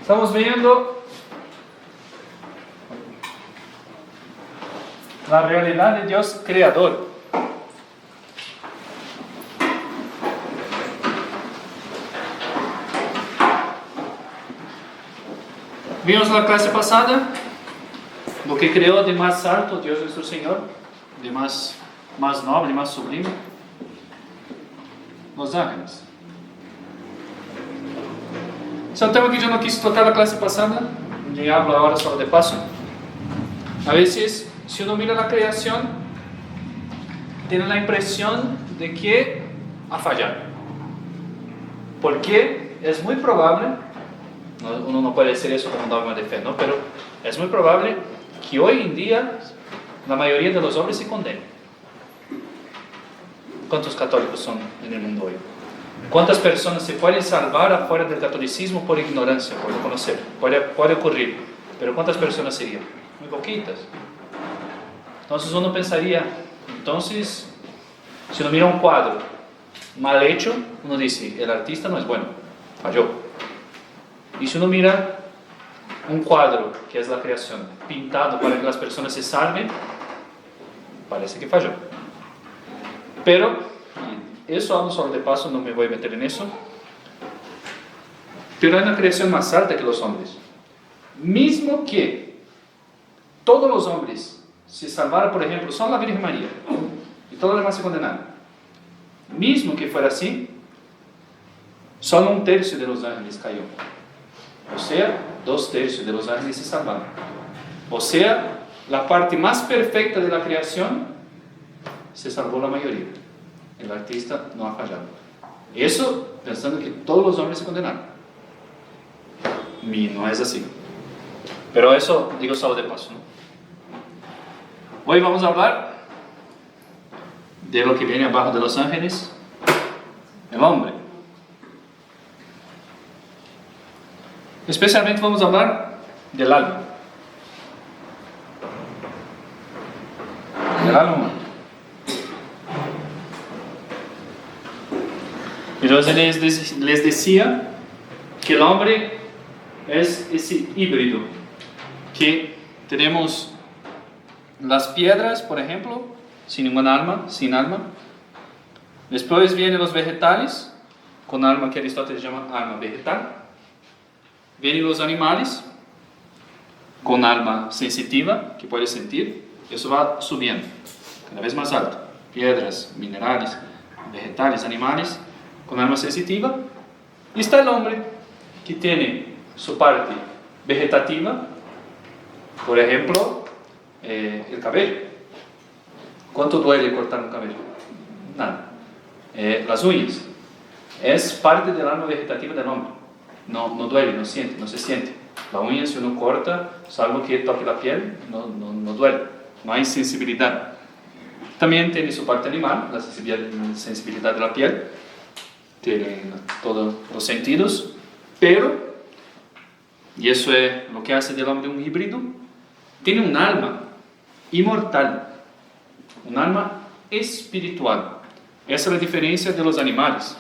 Estamos viendo la realidad de Dios creador. Vimos la clase pasada lo que creó de más alto Dios nuestro Señor, de más noble, más sublime, los ángeles. Esse é um tema que eu não quis tocar na classe passada, onde hablo agora só de paso. A veces, si uno mira la creación, tiene la impresión de que ha fallado. Porque es muy probable, uno no puede decir eso como un dogma de fe, ¿no? Pero es muy probable que hoy en día la mayoría de los hombres se condenen. ¿Cuántos católicos son en el mundo hoy? ¿Cuántas personas se pueden salvar afuera del catolicismo por ignorancia, por no conocer? Puede ocurrir, pero ¿cuántas personas serían? Muy poquitas. Entonces uno pensaría, entonces, si uno mira un cuadro mal hecho, uno dice, el artista no es bueno, falló. Y si uno mira un cuadro, que es la creación, pintado para que las personas se salven, parece que falló. Pero, eso hablo solo de paso, no me voy a meter en eso. Pero hay una creación más alta que los hombres. Mismo que todos los hombres se salvaran, por ejemplo, solo la Virgen María, y todos los demás se condenaron. Mismo que fuera así, solo 1/3 de los ángeles cayó. O sea, 2/3 de los ángeles se salvaron. O sea, la parte más perfecta de la creación se salvó la mayoría. El artista no ha fallado. Eso pensando que todos los hombres se condenaron. Y no es así. Pero eso digo solo de paso, ¿no? Hoy vamos a hablar de lo que viene abajo de los ángeles, el hombre. Especialmente vamos a hablar del alma. Del alma humana. Entonces les decía que el hombre es ese híbrido, que tenemos las piedras, por ejemplo, sin alma. Después vienen los vegetales, con alma que Aristóteles llama alma vegetal. Vienen los animales, con alma sensitiva, que puede sentir. Eso va subiendo, cada vez más alto. Piedras, minerales, vegetales, animales, con alma sensitiva. Y está el hombre, que tiene su parte vegetativa, por ejemplo, el cabello. ¿Cuánto duele cortar un cabello? Nada. Las uñas. Es parte del alma vegetativa del hombre. No duele, no se siente. La uña, si uno corta, salvo que toque la piel, no duele. No hay sensibilidad. También tiene su parte animal, la sensibilidad de la piel. Tiene todos los sentidos, pero, y eso es lo que hace del hombre un híbrido, tiene un alma inmortal, un alma espiritual. Esa es la diferencia de los animales.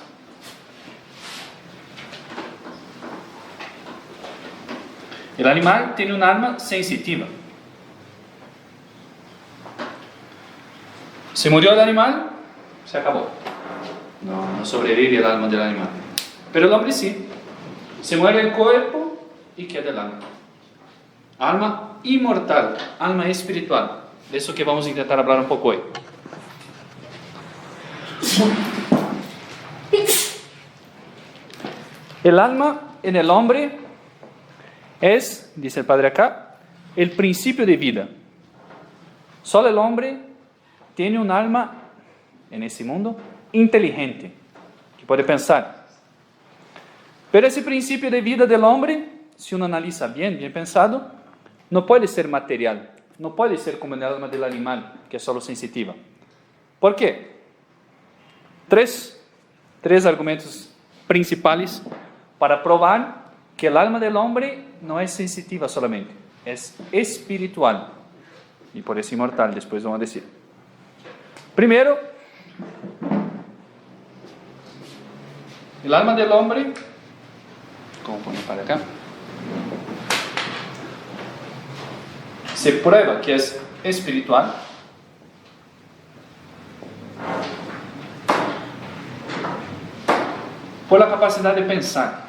El animal tiene un alma sensitiva. Se murió el animal, se acabó. No sobrevive el alma del animal. Pero el hombre sí. Se muere el cuerpo y queda el alma. Alma inmortal, alma espiritual. De eso que vamos a intentar hablar un poco hoy. El alma en el hombre es, dice el padre acá, el principio de vida. Solo el hombre tiene un alma en ese mundo inteligente, que puede pensar. Pero ese principio de vida del hombre, si uno analiza bien pensado, no puede ser material, no puede ser como el alma del animal, que es solo sensitiva. ¿Por qué? Tres argumentos principales para probar que el alma del hombre no es sensitiva solamente, es espiritual, y por eso inmortal, después vamos a decir. Primero, el alma del hombre, ¿cómo poner para acá? se prueba que es espiritual por la capacidad de pensar.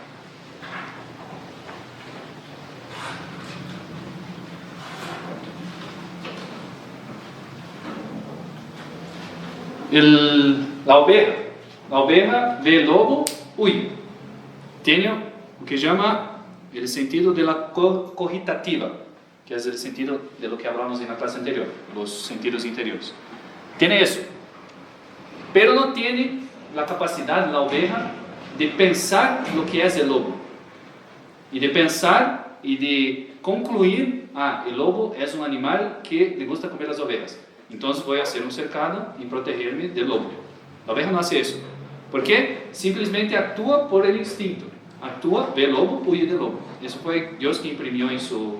La oveja ve el lobo, huye. Tiene lo que llama el sentido de la cogitativa, que es el sentido de lo que hablamos en la clase anterior, los sentidos interiores. Tiene eso, pero no tiene la capacidad, la oveja, de pensar lo que es el lobo, y de pensar y de concluir, el lobo es un animal que le gusta comer las ovejas, entonces voy a hacer un cercado y protegerme del lobo. La oveja no hace eso. ¿Por qué? Simplesmente actúa por el instinto. Actúa, ve el lobo, huye del lobo. Eso fue Dios que imprimió en su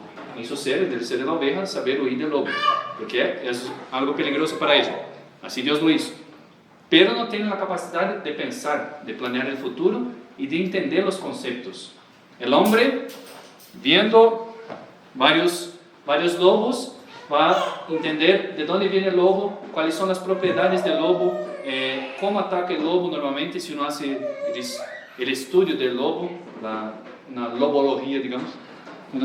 ser, del ser de la oveja, saber huir del lobo, porque es algo peligroso para ella. Así Dios lo hizo. Pero no tiene la capacidad de pensar, de planear el futuro y de entender los conceptos. El hombre, viendo varios lobos, va a entender de dónde viene el lobo, cuáles son las propiedades del lobo, cómo ataca el lobo normalmente, si uno hace el estudio del lobo, una lobología, digamos.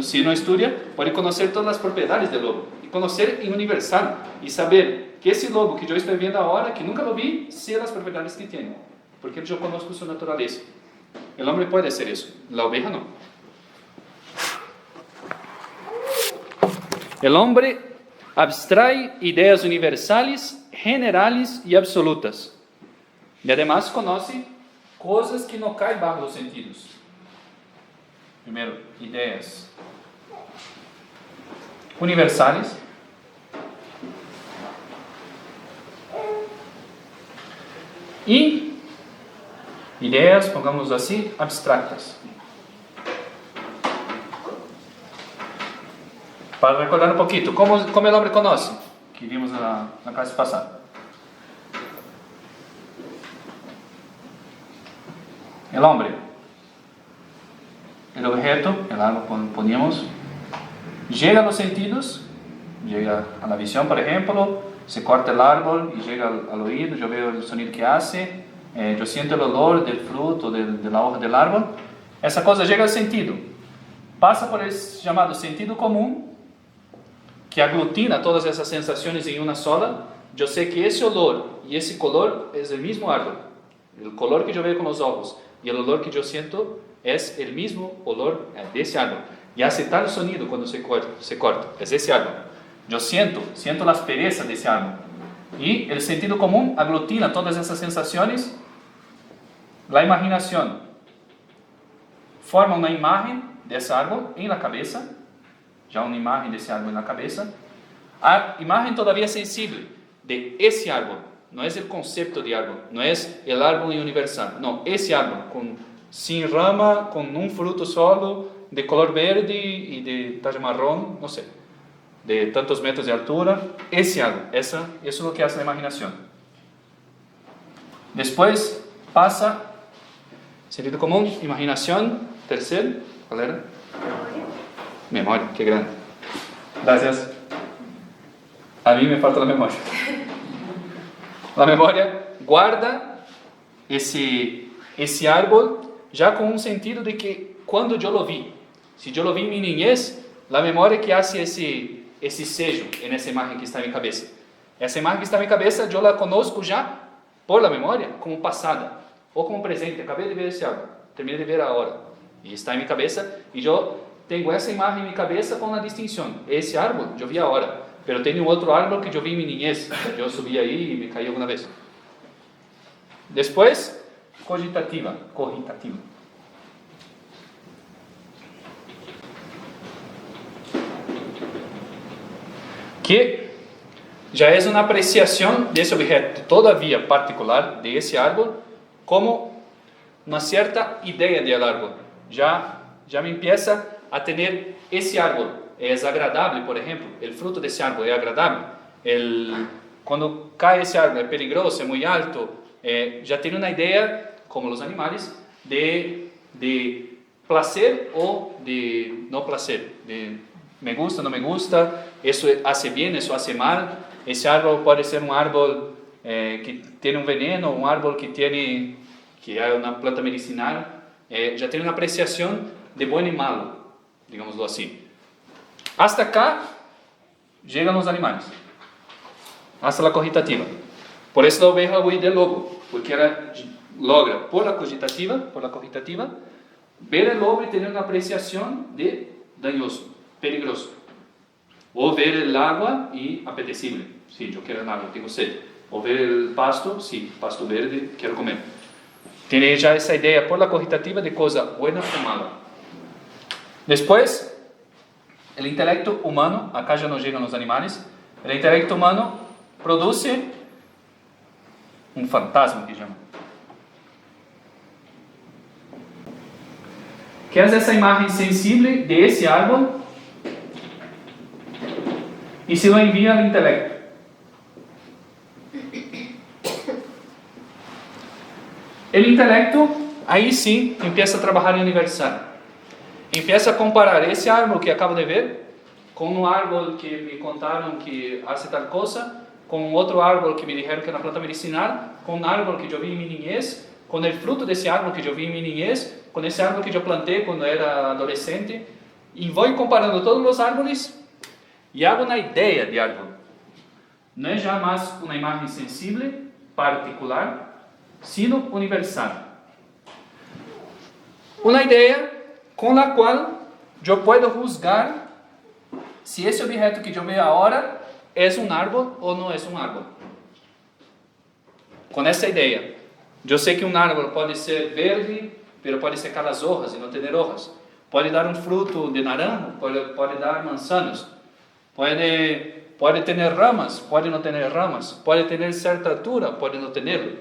Si uno estudia, puede conocer todas las propiedades del lobo, y conocer en universal, y saber que ese lobo que yo estoy viendo ahora, que nunca lo vi, sé las propiedades que tiene, porque yo conozco su naturaleza. El hombre puede hacer eso, la oveja no. El hombre abstrae ideas universales, generales y absolutas, y además conoce cosas que no caen bajo los sentidos. Primero, ideas universales y ideas, pongamos así, abstractas. Para recordar un poquito, ¿cómo el hombre conoce? Que vimos en la clase pasada. El hombre, el objeto, el algo poníamos, llega a los sentidos, llega a la visión, por ejemplo, se corta el árbol y llega al oído, yo veo el sonido que hace, yo siento el olor del fruto, de la hoja del árbol. Esa cosa llega al sentido, pasa por el llamado sentido común, que aglutina todas esas sensaciones en una sola. Yo sé que ese olor y ese color es el mismo árbol, el color que yo veo con los ojos y el olor que yo siento es el mismo olor de ese árbol, y hace tal sonido cuando se corta, es ese árbol. Yo siento la aspereza de ese árbol, y el sentido común aglutina todas esas sensaciones. La imaginación forma una imagen de ese árbol en la cabeza, ya una imagen de ese árbol en la cabeza. A imagen todavía sensible de ese árbol, no es el concepto de árbol, no es el árbol universal, no, ese árbol sin rama, con un fruto solo, de color verde y de talla marrón, no sé, de tantos metros de altura, ese árbol, eso es lo que hace la imaginación. Después pasa sentido común, imaginación, tercero, ¿cuál era? Memoria, qué grande. Gracias. A mí me falta la memoria. La memoria guarda ese árbol ya con un sentido de que cuando yo lo vi, si yo lo vi en mi niñez, la memoria que hace ese sello en esa imagen que está en mi cabeza. Esa imagen que está en mi cabeza yo la conozco ya por la memoria como pasada o como presente. Acabé de ver ese árbol, terminé de ver ahora y está en mi cabeza, y yo tengo esa imagen en mi cabeza con una distinción. Ese árbol yo vi ahora, pero tengo otro árbol que yo vi en mi niñez. Yo subí ahí y me caí alguna vez. Después, cogitativa. Que ya es una apreciación de ese objeto todavía particular, de ese árbol, como una cierta idea del árbol. Ya me empieza a tener ese árbol. Es agradable, por ejemplo, el fruto de ese árbol es agradable. Cuando cae ese árbol es peligroso, es muy alto. Ya tiene una idea, como los animales, de placer o de no placer, de me gusta, no me gusta, eso hace bien, eso hace mal. Ese árbol puede ser un árbol que tiene un veneno, un árbol que es una planta medicinal. Ya tiene una apreciación de bueno y malo, digámoslo así. Hasta acá llegan los animales, hasta la cogitativa. Por eso la oveja huye del lobo, porque ela logra, por la cogitativa, ver el lobo y tener una apreciación de dañoso, peligroso. O ver el agua y apetecible, sí, yo quiero el agua, tengo sed. O ver el pasto, sí, pasto verde, quiero comer. Tiene ya esa idea por la cogitativa de cosa buena o mala. Después, el intelecto humano, acá ya no llegan los animales, el intelecto humano produce un fantasma, que llama. Que es esa imagen sensible de ese árbol y se lo envía al intelecto. El intelecto, ahí sí, empieza a trabajar en universal. Empieza a comparar ese árbol que acabo de ver con un árbol que me contaron que hace tal cosa, con otro árbol que me dijeron que es una planta medicinal, con un árbol que yo vi en mi niñez, con el fruto de ese árbol que yo vi en mi niñez, con ese árbol que yo planté cuando era adolescente, y voy comparando todos los árboles y hago una idea de árbol. No es ya más una imagen sensible, particular, sino universal. Una idea con la cual yo puedo juzgar si ese objeto que yo veo ahora es un árbol o no es un árbol. Con esa idea, yo sé que un árbol puede ser verde, pero puede secar las hojas y no tener hojas. Puede dar un fruto de naranja, puede dar manzanas. Puede tener ramas, puede no tener ramas. Puede tener cierta altura, puede no tenerlo.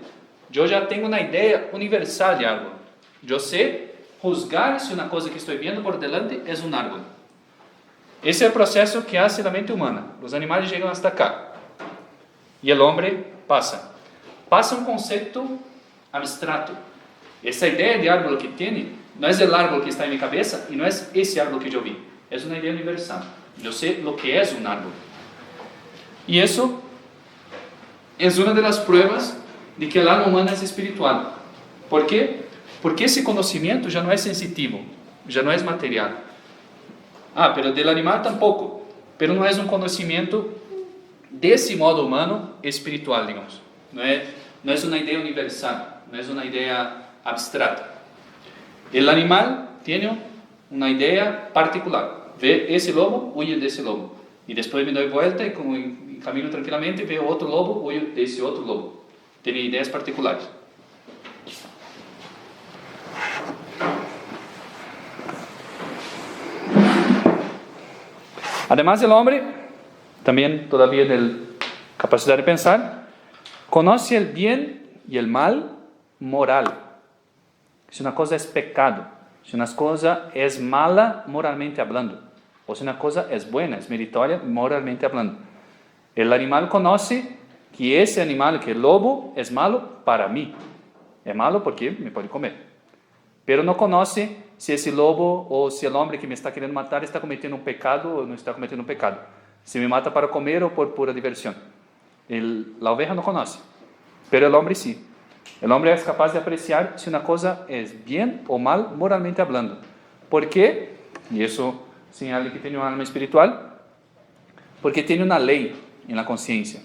Yo ya tengo una idea universal de árbol. Yo sé juzgar si una cosa que estoy viendo por delante es un árbol. Ese es el proceso que hace la mente humana. Los animales llegan hasta acá. Y el hombre pasa. Pasa un concepto abstrato. Esa idea de árbol que tiene, no es el árbol que está en mi cabeza y no es ese árbol que yo vi. Es una idea universal. Yo sé lo que es un árbol. Y eso es una de las pruebas de que el alma humana es espiritual. ¿Por qué? Porque ese conocimiento ya no es sensitivo, ya no es material. Pero del animal tampoco. Pero no es un conocimiento de ese modo humano espiritual, digamos. No es una idea universal, no es una idea abstrata. El animal tiene una idea particular. Ve ese lobo, huye de ese lobo. Y después me doy vuelta y camino tranquilamente, veo otro lobo, huyo de ese otro lobo. Tiene ideas particulares. Además, el hombre, también todavía de capacidad de pensar, conoce el bien y el mal moral. Si una cosa es pecado, si una cosa es mala moralmente hablando, o si una cosa es buena, es meritoria moralmente hablando. El animal conoce que ese animal, que el lobo, es malo para mí. Es malo porque me puede comer. Pero no conoce si ese lobo o si el hombre que me está queriendo matar está cometiendo un pecado o no está cometiendo un pecado. Si me mata para comer o por pura diversión. La oveja no conoce, pero el hombre sí. El hombre es capaz de apreciar si una cosa es bien o mal moralmente hablando. ¿Por qué? Y eso señala que tiene un alma espiritual. Porque tiene una ley en la conciencia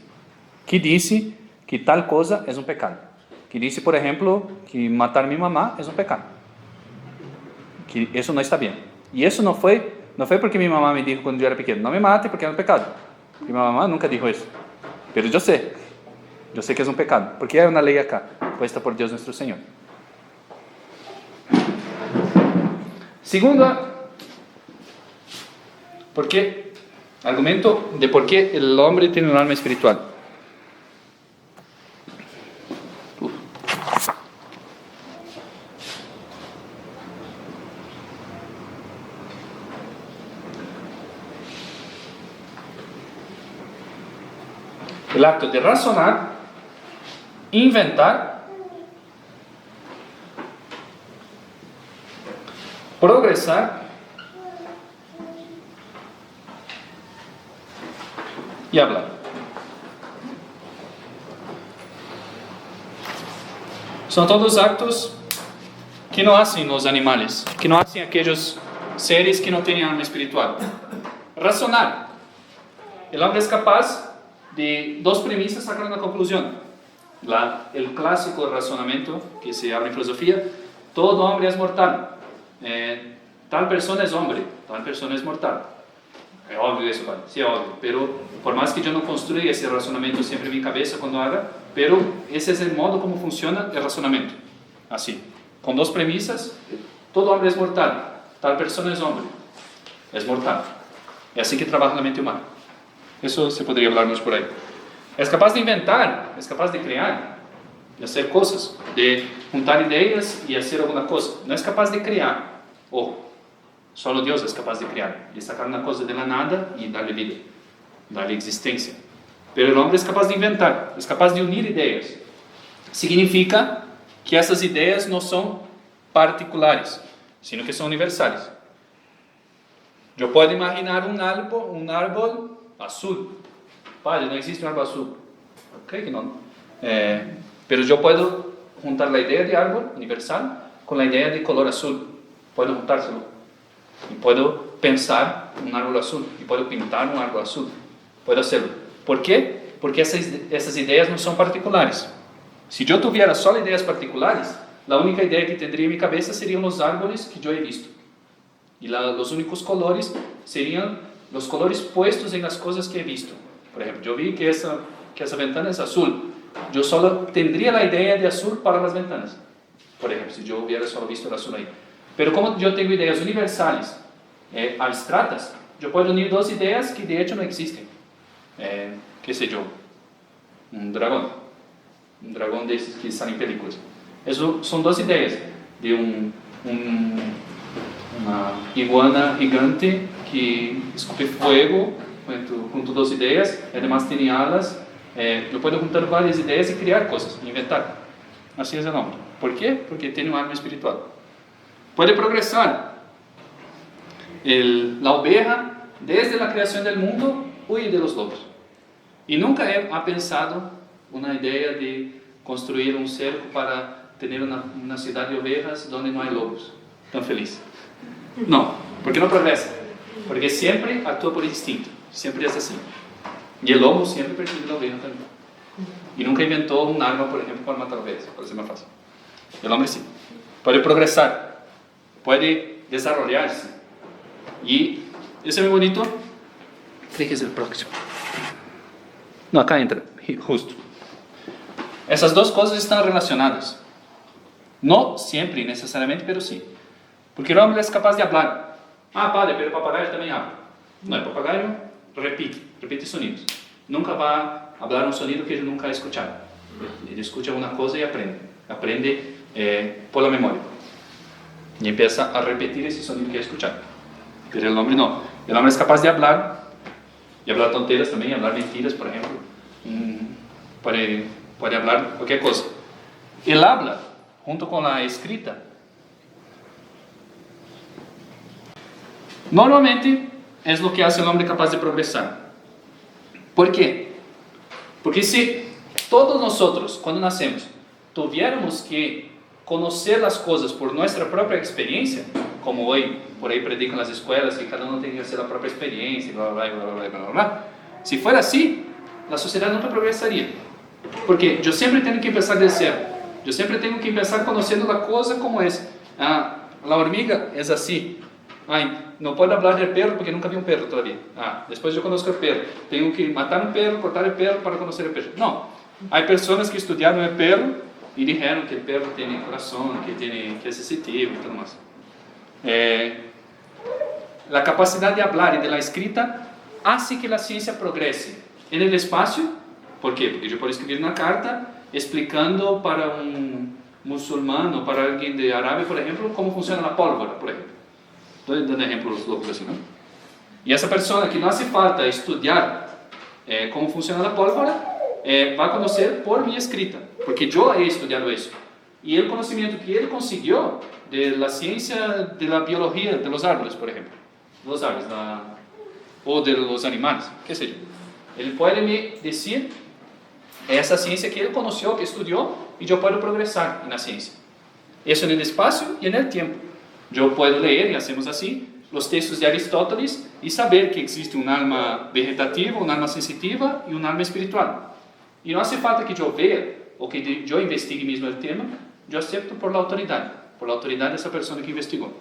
que dice que tal cosa es un pecado. Que dice, por ejemplo, que matar a mi mamá es un pecado. Que eso no está bien. Y eso no fue porque mi mamá me dijo cuando yo era pequeño, no me mate porque es un pecado. Mi mamá nunca dijo eso. Pero yo sé que es un pecado, porque hay una ley acá, puesta por Dios nuestro Señor. Segunda, argumento de por qué el hombre tiene un alma espiritual. El acto de razonar, inventar, progresar y hablar. Son todos actos que no hacen los animales, que no hacen aquellos seres que no tienen alma espiritual. Razonar. El hombre es capaz de dos premisas sacar una conclusión. El clásico razonamiento que se habla en filosofía: todo hombre es mortal. Tal persona es hombre, tal persona es mortal. Es obvio eso, ¿vale? Sí, es obvio. Pero por más que yo no construya ese razonamiento siempre en mi cabeza cuando haga, pero ese es el modo como funciona el razonamiento. Así, con dos premisas: todo hombre es mortal, tal persona es hombre, es mortal. Es así que trabaja la mente humana. Eso se podría hablarnos por ahí. Es capaz de inventar, es capaz de crear, de hacer cosas, de juntar ideas y hacer alguna cosa. No es capaz de crear. Ojo, solo Dios es capaz de crear, de sacar una cosa de la nada y darle vida, darle existencia. Pero el hombre es capaz de inventar, es capaz de unir ideas. Significa que esas ideas no son particulares, sino que son universales. Yo puedo imaginar un árbol azul. Padre, no existe un árbol azul. Creo que no. Pero yo puedo juntar la idea de árbol universal con la idea de color azul. Puedo juntárselo. Y puedo pensar un árbol azul. Y puedo pintar un árbol azul. Puedo hacerlo. ¿Por qué? Porque esas ideas no son particulares. Si yo tuviera solo ideas particulares, la única idea que tendría en mi cabeza serían los árboles que yo he visto. Y los únicos colores serían los colores puestos en las cosas que he visto. Por ejemplo, yo vi que esa ventana es azul. Yo solo tendría la idea de azul para las ventanas. Por ejemplo, si yo hubiera solo visto el azul ahí. Pero como yo tengo ideas universales, abstratas, yo puedo unir dos ideas que de hecho no existen. ¿Qué sé yo? Un dragón de esos que salen en películas. Eso son dos ideas de una iguana gigante que escupe fuego junto dos ideas, además tiene alas. Yo puedo juntar varias ideas y crear cosas, inventar. Así es el hombre. ¿Por qué? Porque tiene un alma espiritual. Puede progresar. La oveja, desde la creación del mundo, huye de los lobos. Y nunca ha pensado una idea de construir un cerco para tener una ciudad de ovejas donde no hay lobos. Tan feliz. No, porque no progresa. Porque siempre actúa por instinto. Siempre es así. Y el lobo siempre persigue la oveja también. Y nunca inventó un arma, por ejemplo, para matar ovejas, para ser más fácil. El hombre sí. Puede progresar. Puede desarrollarse. Y ese es muy bonito. Creo que es el próximo. No, acá entra. Justo. Esas dos cosas están relacionadas. No siempre, necesariamente, pero sí. Porque el hombre es capaz de hablar. Ah, padre, pero el papagayo también habla. No, el papagayo repite sonidos. Nunca va a hablar un sonido que él nunca ha escuchado. Él escucha una cosa y aprende por la memoria. Y empieza a repetir ese sonido que ha escuchado. Pero el hombre no. El hombre es capaz de hablar, y hablar tonteras también, hablar mentiras, por ejemplo. Puede hablar cualquier cosa. Él habla junto con la escrita. Normalmente es lo que hace el hombre capaz de progresar. ¿Por qué? Porque si todos nosotros, cuando nacemos, tuviéramos que conocer las cosas por nuestra propia experiencia, como hoy por ahí predican las escuelas que cada uno tiene que hacer la propia experiencia, bla, bla, bla, bla, bla, bla. Si fuera así, la sociedad nunca progresaría. Porque yo siempre tengo que empezar de cero. Yo siempre tengo que empezar conociendo la cosa como es. La hormiga es así. No puedo hablar del perro porque nunca vi un perro todavía. Después yo conozco el perro. Tengo que matar un perro, cortar el perro para conocer el perro. No. Hay personas que estudiaron el perro y dijeron que el perro tiene corazón, que es sensitivo y todo más. La capacidad de hablar y de la escrita hace que la ciencia progrese en el espacio. ¿Por qué? Porque yo puedo escribir una carta explicando para un musulmán o para alguien de Arabia, por ejemplo, cómo funciona la pólvora, por ejemplo. Estoy dando ejemplos locos así, ¿no? Y esa persona que no hace falta estudiar cómo funciona la pólvora, va a conocer por mi escrita, porque yo he estudiado eso. Y el conocimiento que él consiguió de la ciencia de la biología de los árboles, por ejemplo, los árboles, o de los animales, qué sé yo. Ele pode me dizer essa ciência que ele conheceu, que estudou, e eu posso progressar na ciência. Isso no espaço e no tempo. Eu posso ler, e hacemos assim, os textos de Aristóteles e saber que existe uma alma vegetativa, uma alma sensitiva e uma alma espiritual. E não hace falta que eu veja ou que eu investigue mesmo o tema, eu acepto por la autoridade dessa pessoa que investigou.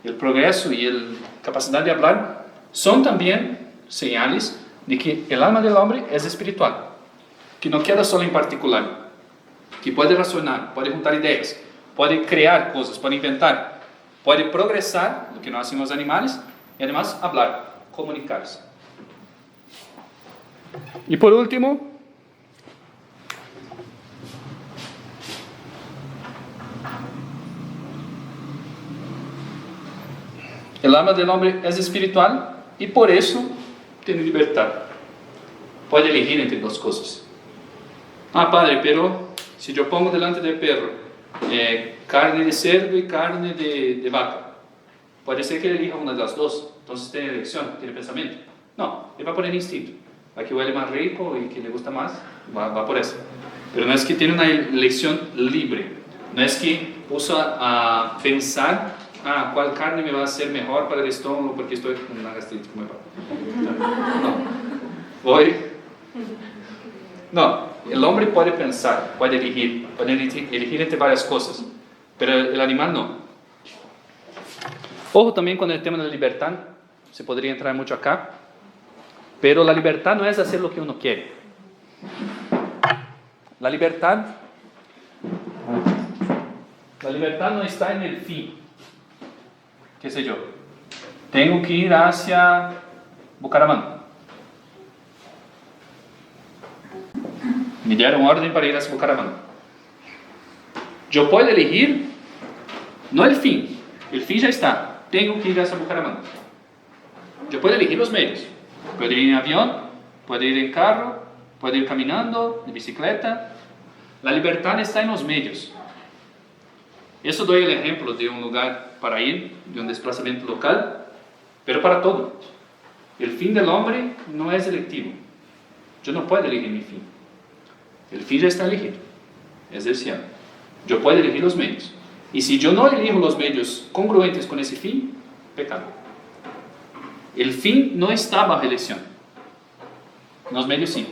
O progresso e a capacidade de falar são também señales de que o alma do homem é espiritual, que não queda só em particular, que pode razonar, pode juntar ideias, pode criar coisas, pode inventar, pode progressar, o que não fazem os animais, e además falar, comunicar-se. E por último, o alma do homem é espiritual e por isso tem liberdade. Pode elegir entre duas coisas. Ah, padre, pero se eu pongo delante do perro carne de cerdo e carne de vaca, pode ser que ele elija uma das duas. Então tem eleição, tem pensamento. Não, ele vai por el instinto. A que huele mais rico e que le gusta mais, vai por essa. Pero não é que tem uma eleição livre. Não é que usa a pensar qual carne me vai ser melhor para o estômago porque estou com uma gastrite. Não, o homem pode pensar, pode elegir entre várias coisas, mas o animal não. Ojo também com o tema da liberdade, se poderia entrar muito acá, mas a liberdade não é fazer o que uno quer. A liberdade não está no fim. Que sei eu, tenho que ir hacia Bucaramanga. Me deram ordem para ir hacia Bucaramanga. Eu posso elegir, não o fim já está, tenho que ir hacia Bucaramanga. Eu posso elegir os meios, posso ir em avião, posso ir em carro, posso ir caminhando, de bicicleta. A liberdade está nos meios. Isso dou o exemplo de um lugar para ir, de um desplazamento local, pero para todo. O fim do homem não é seletivo. Eu não posso elegir meu fim. O fim já está elegido. É o céu. Eu posso elegir os meios. E se eu não elijo os meios congruentes com esse fim, pecado. O fim não está bajo eleição. Nos meios sim.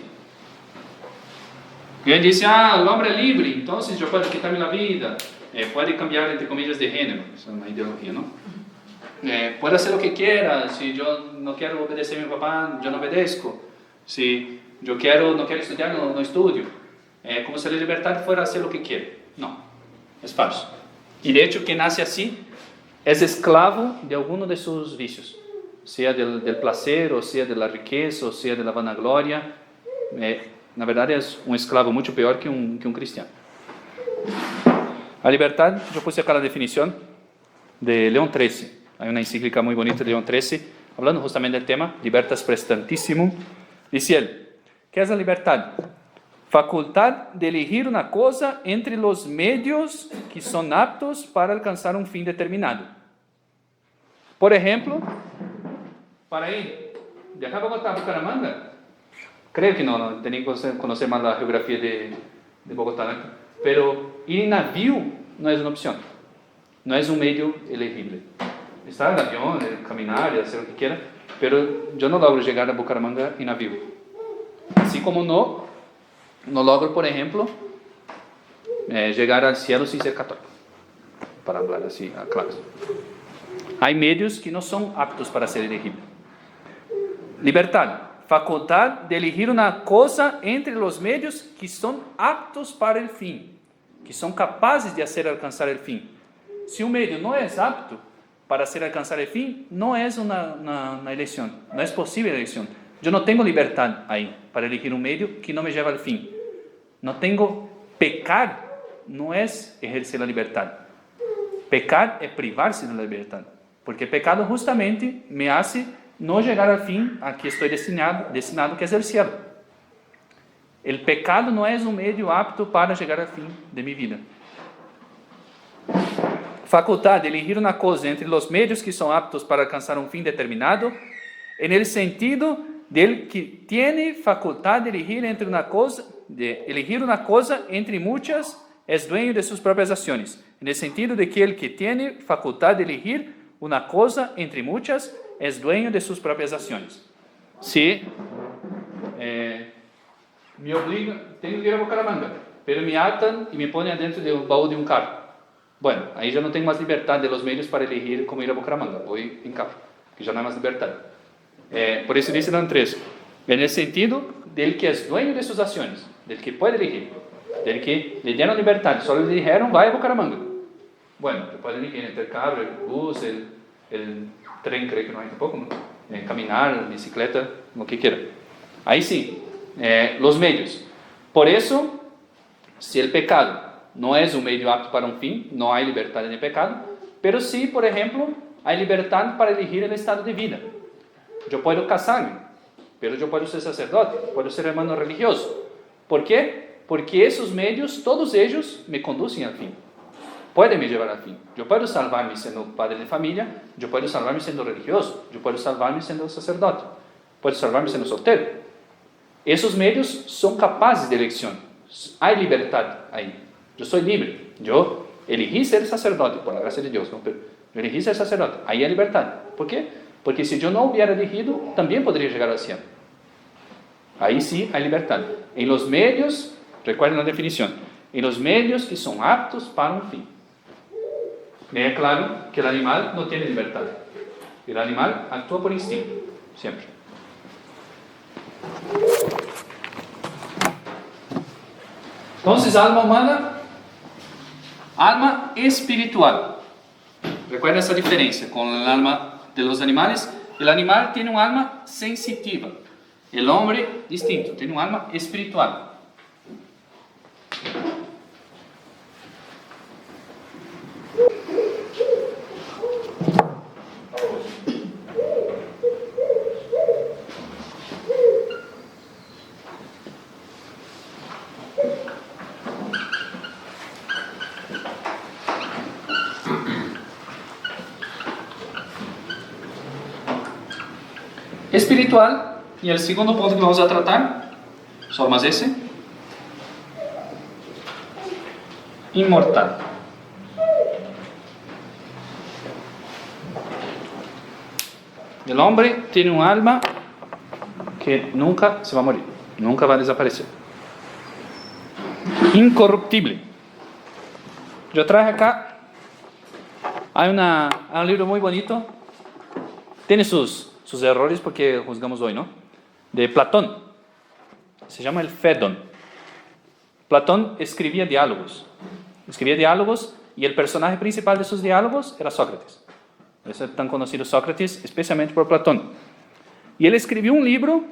E ele disse, o homem é livre, então eu posso quitar minha vida. Pode cambiar entre comillas de género, isso é uma ideologia, não? Pode fazer o que queira. Se eu não quero obedecer meu papá, eu não obedeço. Se eu não quero estudar, não estudo. Como se a liberdade fosse fazer o que quer. Não, é falso. E de hecho, quem nasce assim é esclavo de algum de seus vícios, seja del placer, ou seja da riqueza, ou seja da vanagloria. Na verdade, é um esclavo muito pior que um cristiano. A liberdade, eu puse acá a definição de León XIII. Há uma encíclica muito bonita de León XIII, falando justamente do tema, libertas prestantíssimo. Diz ele, que é a liberdade? Facultad de elegir uma coisa entre os meios que são aptos para alcançar um fim determinado. Por exemplo, para ir de acá a Bogotá a Bucaramanga, creio que não tem que conhecer mais a geografia de Bogotá, né? Pero ir em navio não é uma opção, não é um meio elegível. Estar no avião, caminhar, fazer o que quiera, pero eu não logro chegar a Bucaramanga em navio. Assim como não logro, por exemplo, chegar ao céu sem ser católico, para falar assim, claro. Há meios que não são aptos para ser elegíveis. Liberdade. Faculdade de elegir uma coisa entre os meios que são aptos para o fim, que são capazes de fazer alcançar o fim. Se um meio não é apto para fazer alcançar o fim, não é uma eleição, não é possível a eleição. Eu não tenho liberdade aí para elegir um meio que não me leva ao fim. Não tenho pecar, não é exercer a liberdade. Pecar é privar-se da liberdade, porque pecado justamente me hace não chegar ao fim a que estou destinado que é o céu. O pecado não é um meio apto para chegar ao fim de minha vida. Faculdade de elegir uma coisa entre os meios que são aptos para alcançar um fim determinado, en el sentido del que tiene facultad de elegir una cosa entre muchas, es dueño de sus propias acciones. En el sentido de que el que tiene facultad de elegir una cosa entre muchas, es dueño de sus propias acciones. Si me obligan, tengo que ir a Bucaramanga, pero me atan y me ponen adentro del baúl de un carro. Bueno, ahí ya no tengo más libertad de los medios para elegir cómo ir a Bucaramanga, voy en carro, que ya no hay más libertad. Por eso dice Dan 3, en el sentido del que es dueño de sus acciones, del que puede elegir, del que le dieron libertad, solo le dijeron, vaya a Bucaramanga. Bueno, puede elegir entre el carro, el bus, el tren, creo que no hay tampoco, ¿no? Caminar, bicicleta, lo que quiera. Ahí sí, los medios. Por eso, si el pecado no es un medio apto para un fin, no hay libertad en el pecado, pero sí, por ejemplo, hay libertad para elegir el estado de vida. Yo puedo casarme, pero yo puedo ser sacerdote, puedo ser hermano religioso. ¿Por qué? Porque esos medios, todos ellos, me conducen al fin. Pueden me llevar al fin. Yo puedo salvarme siendo padre de familia, yo puedo salvarme siendo religioso, yo puedo salvarme siendo sacerdote, puedo salvarme siendo soltero. Esos medios son capaces de elección. Hay libertad ahí. Yo soy libre. Yo elegí ser sacerdote, por la gracia de Dios, ¿no? Pero yo elegí ser sacerdote. Ahí hay libertad. ¿Por qué? Porque si yo no hubiera elegido, también podría llegar al cielo. Ahí sí hay libertad. En los medios, recuerden la definición, en los medios que son aptos para un fin. Es claro que el animal no tiene libertad. El animal actúa por instinto, siempre. Entonces, alma humana, alma espiritual. Recuerda esa diferencia con el alma de los animales. El animal tiene un alma sensitiva. El hombre, distinto, tiene un alma espiritual. Espiritual, y el segundo punto que vamos a tratar, solo más ese, inmortal. El hombre tiene un alma que nunca se va a morir, nunca va a desaparecer. Incorruptible. Yo traje acá, hay un libro muy bonito, tiene sus errores porque juzgamos hoy, ¿no? De Platón, se llama el Fédon. Platón escribía diálogos y el personaje principal de sus diálogos era Sócrates. Es tan conocido Sócrates especialmente por Platón. Y él escribió un libro.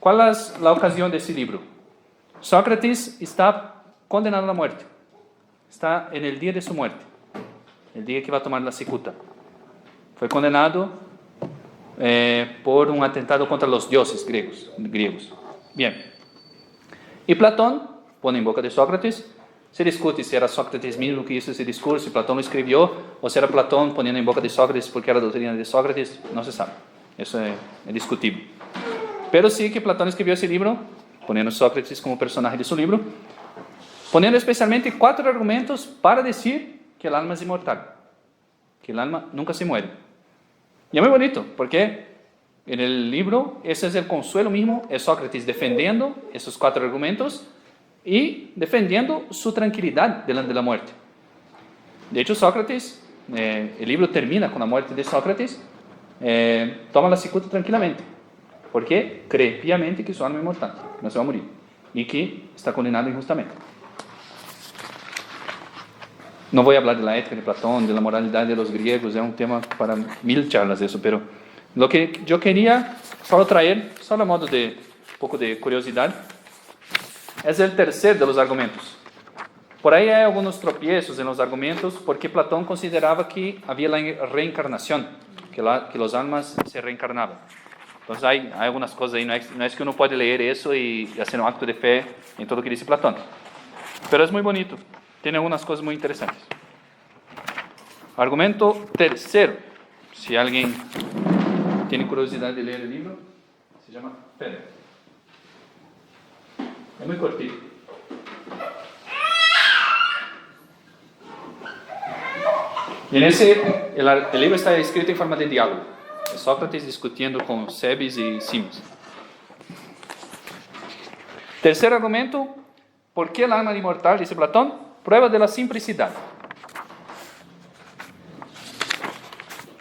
¿Cuál es la ocasión de ese libro? Sócrates está condenado a la muerte. Está en el día de su muerte, el día que va a tomar la cicuta. Fue condenado por un atentado contra los dioses griegos. Bien. Y Platón pone en boca de Sócrates. Se discute si era Sócrates mismo que hizo ese discurso, si Platón lo escribió, o si era Platón poniendo en boca de Sócrates porque era la doctrina de Sócrates, no se sabe. Eso es discutible. Pero sí que Platón escribió ese libro, poniendo a Sócrates como personaje de su libro, poniendo especialmente 4 argumentos para decir que el alma es inmortal, que el alma nunca se muere. Y es muy bonito, porque en el libro ese es el consuelo mismo, es Sócrates defendiendo esos 4 argumentos y defendiendo su tranquilidad delante de la muerte. De hecho, Sócrates, el libro termina con la muerte de Sócrates, toma la cicuta tranquilamente, porque cree piamente que su alma es inmortal, que no se va a morir, y que está condenado injustamente. No voy a hablar de la ética de Platón, de la moralidad de los griegos, es un tema para 1000 charlas eso, pero lo que yo quería solo traer, solo a modo de un poco de curiosidad, es el tercer de los argumentos. Por ahí hay algunos tropiezos en los argumentos, porque Platón consideraba que había la reencarnación, que los almas se reencarnaban. Entonces hay algunas cosas ahí, no es que uno puede leer eso y hacer un acto de fe en todo lo que dice Platón. Pero es muy bonito, tiene algunas cosas muy interesantes. Argumento tercero, si alguien tiene curiosidad de leer el libro, se llama Fede. Es muy cortito. Y en ese, el libro está escrito en forma de diálogo. Es Sócrates discutiendo con Cebes y Simes. Tercer argumento, ¿por qué el alma inmortal? Dice Platón, prueba de la simplicidad.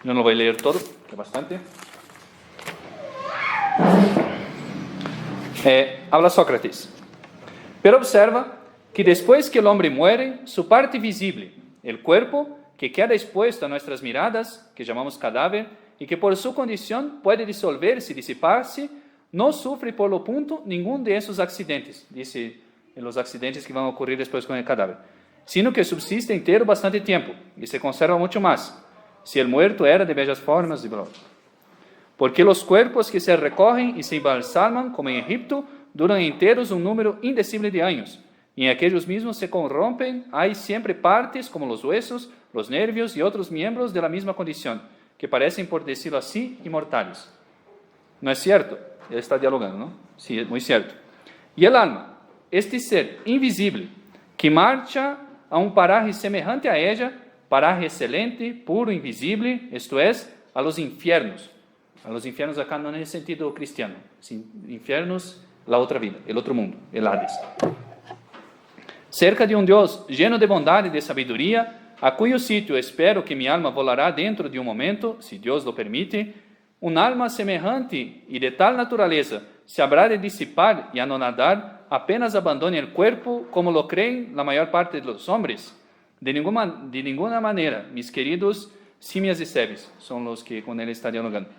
No lo voy a leer todo, que es bastante. Habla Sócrates. Pero observa que después que el hombre muere, su parte visible, el cuerpo, que queda expuesto a nuestras miradas, que llamamos cadáver, y que por su condición puede disolverse y disiparse, no sufre por lo punto ningún de esos accidentes, dice los accidentes que van a ocurrir después con el cadáver, sino que subsiste entero bastante tiempo y se conserva mucho más, si el muerto era de bellas formas y bla. Porque los cuerpos que se recogen y se embalsaman, como en Egipto, duran enteros un número indecible de años, y en aquellos mismos se corrompen, hay siempre partes como los huesos, los nervios y otros miembros de la misma condición, que parecen, por decirlo así, inmortales. ¿No es cierto? Él está dialogando, ¿no? Sí, es muy cierto. Y el alma, este ser invisible, que marcha a un paraje semejante a ella, paraje excelente, puro, invisible, esto es, a los infiernos. A los infiernos acá no en el sentido cristiano, infiernos, la otra vida, el otro mundo, el Hades. Cerca de un Dios lleno de bondad y de sabiduría, a cuyo sitio espero que mi alma volará dentro de un momento, si Dios lo permite, un alma semejante y de tal naturaleza se habrá de disipar y anonadar apenas abandone el cuerpo, como lo creen la mayor parte de los hombres. De ninguna manera, mis queridos Simias y Cebes, son los que con él está dialogando.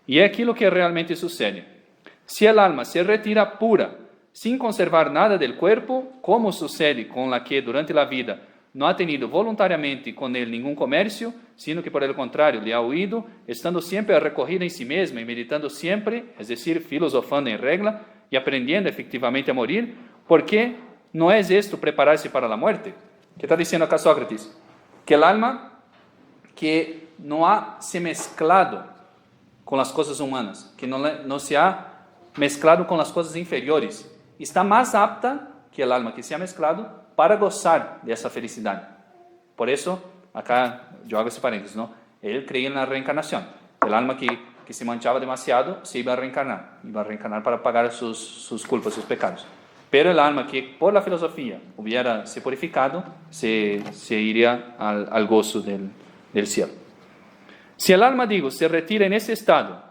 Y aquí lo que realmente sucede. Si el alma se retira pura, sin conservar nada del cuerpo, como sucede con la que durante la vida no ha tenido voluntariamente con él ningún comercio, sino que por el contrario le ha huido, estando siempre recorrida en sí misma y meditando siempre, es decir, filosofando en regla y aprendiendo efectivamente a morir, porque no es esto prepararse para la muerte. ¿Qué está diciendo acá Sócrates? Que el alma que no ha se mezclado con las cosas humanas, que no se ha mezclado con las cosas inferiores, está más apta que el alma que se ha mezclado para gozar de esa felicidad. Por eso, acá yo hago ese paréntesis, ¿no? Él creía en la reencarnación. El alma que se manchaba demasiado se iba a reencarnar para pagar sus culpas, sus pecados. Pero el alma que por la filosofía hubiera se purificado, se iría al gozo del cielo. Si el alma, digo, se retira en ese estado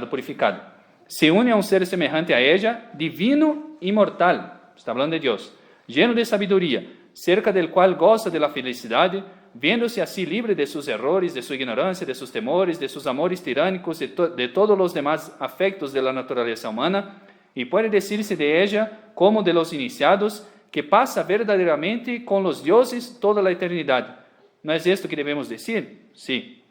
purificado, se une a un ser semejante a ella, divino, inmortal, está hablando de Dios, lleno de sabiduría, cerca del cual goza de la felicidad, viéndose así libre de sus errores, de su ignorancia, de sus temores, de sus amores tiránicos, de todos los demás afectos de la naturaleza humana, y puede decirse de ella, como de los iniciados, que pasa verdaderamente con los dioses toda la eternidad. ¿No es esto que debemos decir? Sí.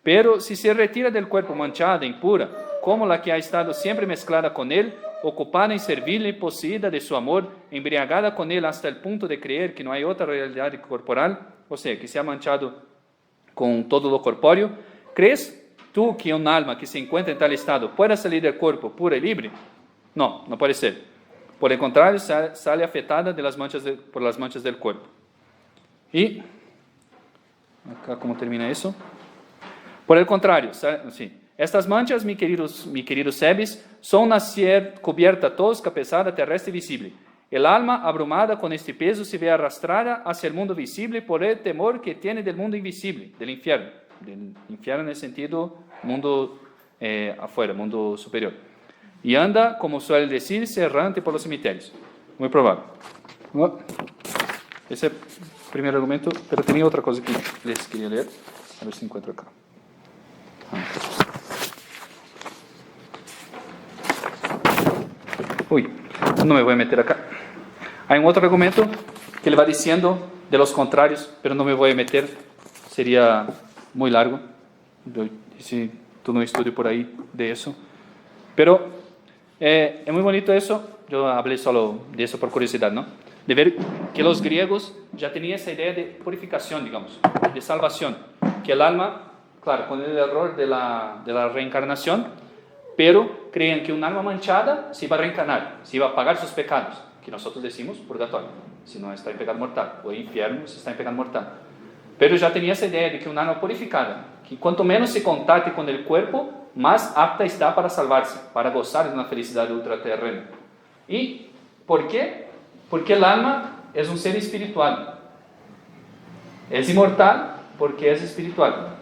Pero si se retira del cuerpo manchada, impura, como la que ha estado siempre mezclada con él, ocupada en servirle, poseída de su amor, embriagada con él hasta el punto de creer que no hay otra realidad corporal, o sea, que se ha manchado con todo lo corpóreo, ¿crees tú que un alma que se encuentra en tal estado pueda salir del cuerpo pura y libre? No, no puede ser. Por el contrario, sale afectada por las manchas del cuerpo. Y, acá cómo termina eso. Por el contrario, sí. Estas manchas, mi querido Cebes, son una cubierta tosca, pesada, terrestre y visible. El alma, abrumada con este peso, se ve arrastrada hacia el mundo visible por el temor que tiene del mundo invisible, del infierno. Del infierno en el sentido mundo afuera, mundo superior. Y anda, como suele decirse, errante por los cementerios. Muy probable. Bueno, ese es el primer argumento, pero tenía otra cosa que les quería leer. A ver si encuentro acá. Uy, no me voy a meter acá. Hay un otro argumento que le va diciendo de los contrarios, pero no me voy a meter, sería muy largo. Si tú no estudias por ahí de eso. Pero es muy bonito eso, yo hablé solo de eso por curiosidad, ¿no? De ver que los griegos ya tenían esa idea de purificación, digamos, de salvación, que el alma, claro, con el error de la reencarnación, pero creían que un alma manchada se iba a reencarnar, se iba a pagar sus pecados, que nosotros decimos purgatorio, si no está en pecado mortal, o infierno si está en pecado mortal. Pero ya tenía esa idea de que un alma purificada, que cuanto menos se contacte con el cuerpo, más apta está para salvarse, para gozar de una felicidad ultraterrena. ¿Y por qué? Porque el alma es un ser espiritual. Es inmortal porque es espiritual.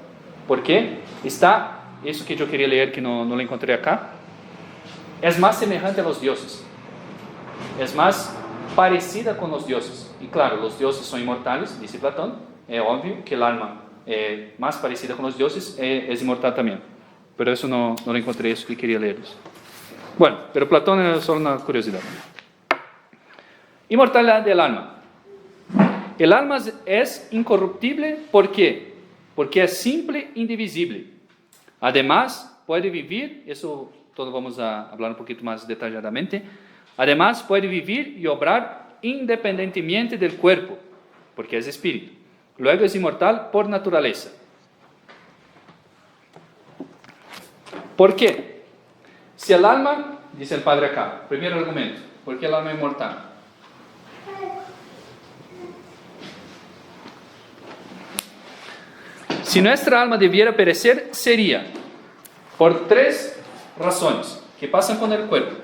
¿Por qué? Está, eso que yo quería leer que no lo encontré acá, es más semejante a los dioses. Es más parecida con los dioses. Y claro, los dioses son inmortales, dice Platón. Es obvio que el alma más parecida con los dioses es inmortal también. Pero eso no lo encontré, eso que quería leerles. Bueno, pero Platón era solo una curiosidad. Inmortalidad del alma. El alma es incorruptible, ¿por qué? Porque es simple, indivisible. Además, puede vivir, eso todo vamos a hablar un poquito más detalladamente. Además, puede vivir y obrar independientemente del cuerpo, porque es espíritu. Luego es inmortal por naturaleza. ¿Por qué? Si el alma, dice el padre acá, primer argumento, ¿por qué el alma es inmortal? Si nuestra alma debiera perecer, sería por 3 razones que pasan con el cuerpo.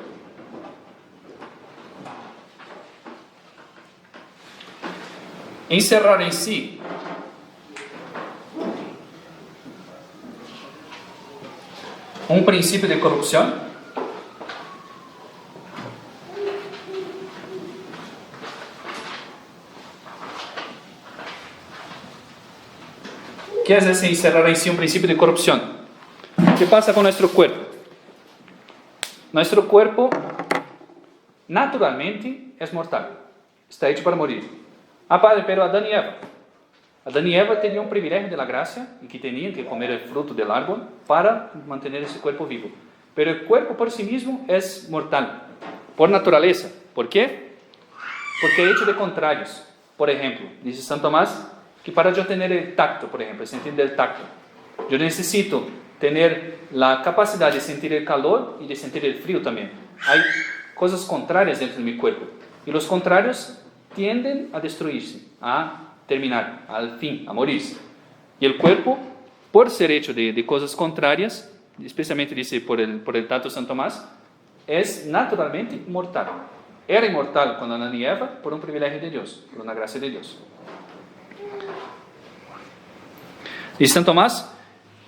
Encerrar en sí un principio de corrupción, ¿qué es ese encerrar en sí un principio de corrupción? ¿Qué pasa con nuestro cuerpo? Nuestro cuerpo naturalmente es mortal, está hecho para morir. Ah, padre, pero Adán y Eva. Adán y Eva tenían un privilegio de la gracia y que tenían que comer el fruto del árbol para mantener ese cuerpo vivo. Pero el cuerpo por sí mismo es mortal, por naturaleza. ¿Por qué? Porque es hecho de contrarios. Por ejemplo, dice Santo Tomás que para yo tener el tacto, por ejemplo, el sentir del tacto, yo necesito tener la capacidad de sentir el calor y de sentir el frío también. Hay cosas contrarias dentro de mi cuerpo y los contrarios tienden a destruirse, a terminar, al fin, a morirse. Y el cuerpo, por ser hecho de cosas contrarias, especialmente dice por el tacto de Santo Tomás, es naturalmente mortal. Era inmortal con Adán y Eva por un privilegio de Dios, por una gracia de Dios. Dice Santo Tomás,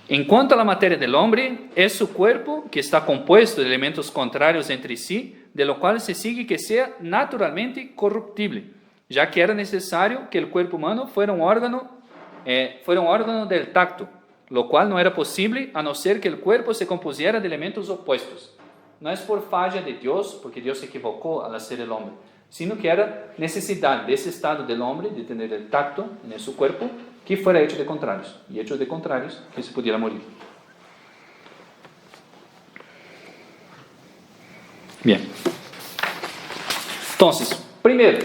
en cuanto a la materia del hombre, es su cuerpo que está compuesto de elementos contrarios entre sí, de lo cual se sigue que sea naturalmente corruptible, ya que era necesario que el cuerpo humano fuera un órgano del tacto, lo cual no era posible a no ser que el cuerpo se compusiera de elementos opuestos. No es por falla de Dios, porque Dios se equivocó al hacer el hombre, sino que era necesidad de ese estado del hombre, de tener el tacto en su cuerpo, que fuera hecho de contrarios, y hecho de contrarios que se pudiera morir. Bien. Entonces, primero,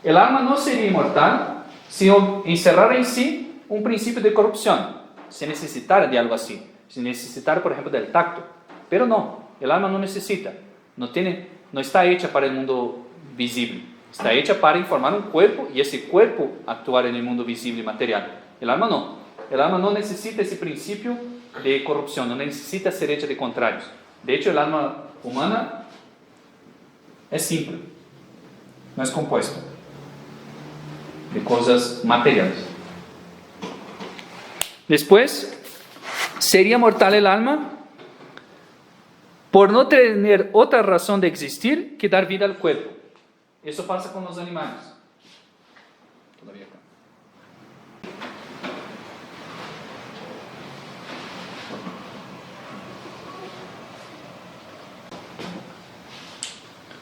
el alma no sería inmortal si encerrara en sí un principio de corrupción, si necesitara de algo así, si necesitara, por ejemplo, del tacto. Pero no, el alma no necesita, no está hecha para el mundo visible, está hecha para informar un cuerpo y ese cuerpo actuar en el mundo visible y material. El alma no necesita ese principio de corrupción, no necesita ser hecha de contrarios. De hecho, el alma humana es simple, no es compuesto de cosas materiales. Después, sería mortal el alma por no tener otra razón de existir que dar vida al cuerpo. Eso pasa con los animales. Todavía acá.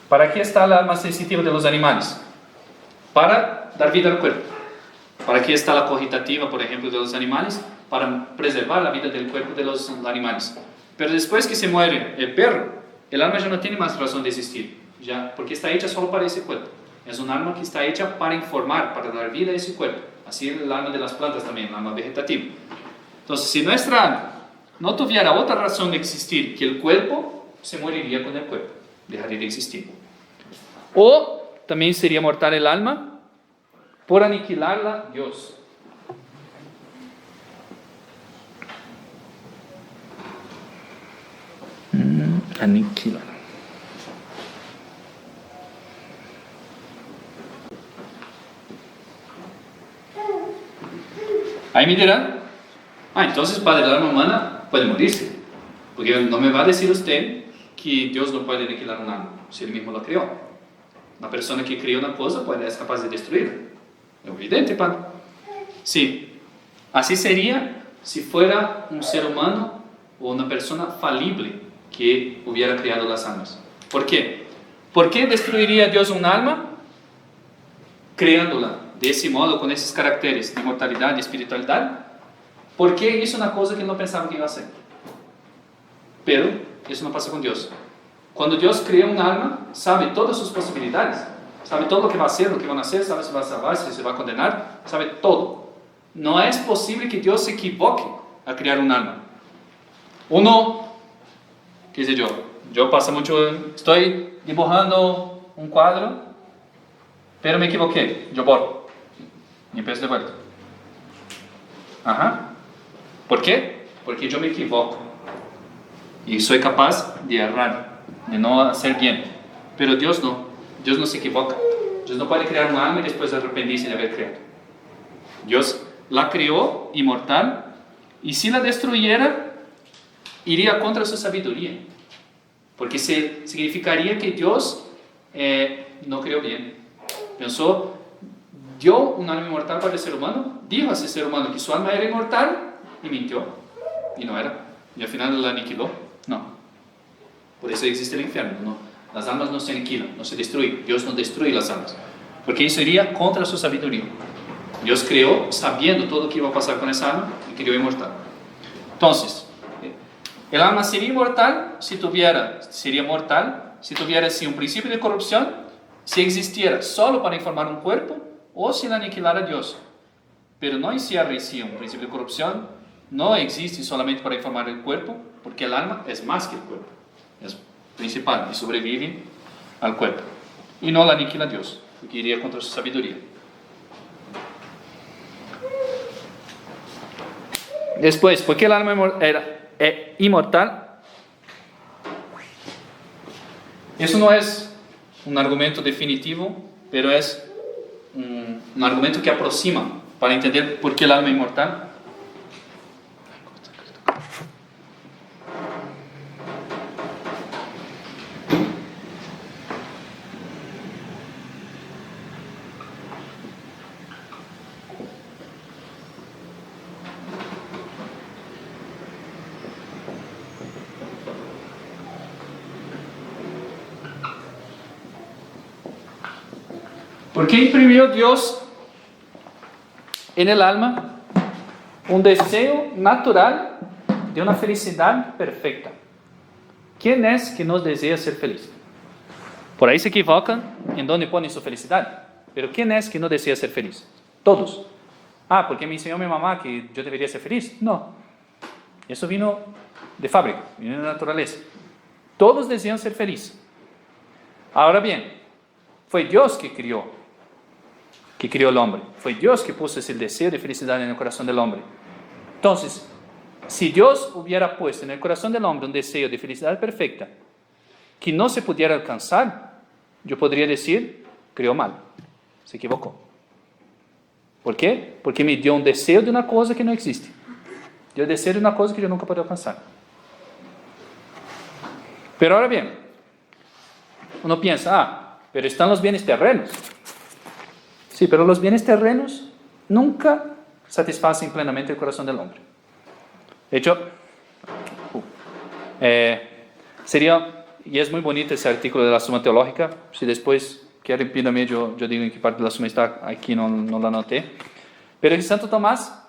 ¿Para qué está el alma sensitiva de los animales? Para dar vida al cuerpo. ¿Para qué está la cogitativa, por ejemplo, de los animales? Para preservar la vida del cuerpo de los animales. Pero después que se muere el perro, el alma ya no tiene más razón de existir, ya, porque está hecha solo para ese cuerpo. Es un alma que está hecha para informar, para dar vida a ese cuerpo. Así es el alma de las plantas también, el alma vegetativa. Entonces, si nuestra alma no tuviera otra razón de existir que el cuerpo, se moriría con el cuerpo, dejaría de existir. O también sería mortal el alma por aniquilarla Dios. Aniquilar. Ahí me dirán, entonces para el alma humana puede morirse, porque no me va a decir usted que Dios no puede aniquilar un alma, si Él mismo lo creó. Una persona que creó una cosa es capaz de destruirla. Es evidente, Padre. Sí, así sería si fuera un ser humano o una persona falible que hubiera creado las almas. ¿Por qué? ¿Por qué destruiría Dios un alma? Creándola de ese modo, con esos caracteres de mortalidad y espiritualidad. ¿Por qué hizo una cosa que no pensaba que iba a hacer? Pero eso no pasa con Dios. Cuando Dios crea un alma, sabe todas sus posibilidades, sabe todo lo que va a hacer, lo que van a hacer, sabe si va a salvar, si se va a condenar, sabe todo. No es posible que Dios se equivoque al crear un alma. Uno, qué sé yo paso mucho, estoy dibujando un cuadro, pero me equivoqué, yo borro y empiezo de vuelta. ¿Por qué? Porque yo me equivoco y soy capaz de errar, de no hacer bien. Pero Dios no se equivoca. Dios no puede crear un alma y después arrepentirse de haber creado. Dios la creó inmortal, y si la destruyera, iría contra su sabiduría, porque significaría que Dios no creó bien. Pensó, dio un alma inmortal para el ser humano, dijo a ese ser humano que su alma era inmortal y mintió, y no era, y al final la aniquiló. No, por eso existe el infierno. No, las almas no se aniquilan, no se destruyen. Dios no destruye las almas, porque eso iría contra su sabiduría. Dios creó sabiendo todo lo que iba a pasar con esa alma y creó inmortal. Entonces, el alma sería mortal si tuviera así un principio de corrupción, si existiera solo para informar un cuerpo, o si la aniquilara Dios. Pero no encierra en sí un principio de corrupción, no existe solamente para informar el cuerpo, porque el alma es más que el cuerpo, es principal y sobrevive al cuerpo. Y no la aniquila Dios, porque iría contra su sabiduría. Después, ¿por qué el alma es inmortal? Eso no es un argumento definitivo, pero es un argumento que aproxima para entender por qué el alma es inmortal. ¿Por qué imprimió Dios en el alma un deseo natural de una felicidad perfecta? ¿Quién es que nos desea ser feliz? Por ahí se equivocan en dónde ponen su felicidad. Pero ¿quién es que no desea ser feliz? Todos. Porque me enseñó mi mamá que yo debería ser feliz. No. Eso vino de fábrica, vino de la naturaleza. Todos desean ser felices. Ahora bien, fue Dios que crió el hombre. Fue Dios que puso ese deseo de felicidad en el corazón del hombre. Entonces, si Dios hubiera puesto en el corazón del hombre un deseo de felicidad perfecta que no se pudiera alcanzar, yo podría decir, creó mal, se equivocó. ¿Por qué? Porque me dio un deseo de una cosa que no existe. Dio el deseo de una cosa que yo nunca podré alcanzar. Pero ahora bien, uno piensa, pero están los bienes terrenos. Sí, pero los bienes terrenos nunca satisfacen plenamente el corazón del hombre. De hecho, sería, y es muy bonito ese artículo de la Suma Teológica, si después quieren pídame, yo digo en qué parte de la Suma está, aquí no la anoté, pero el Santo Tomás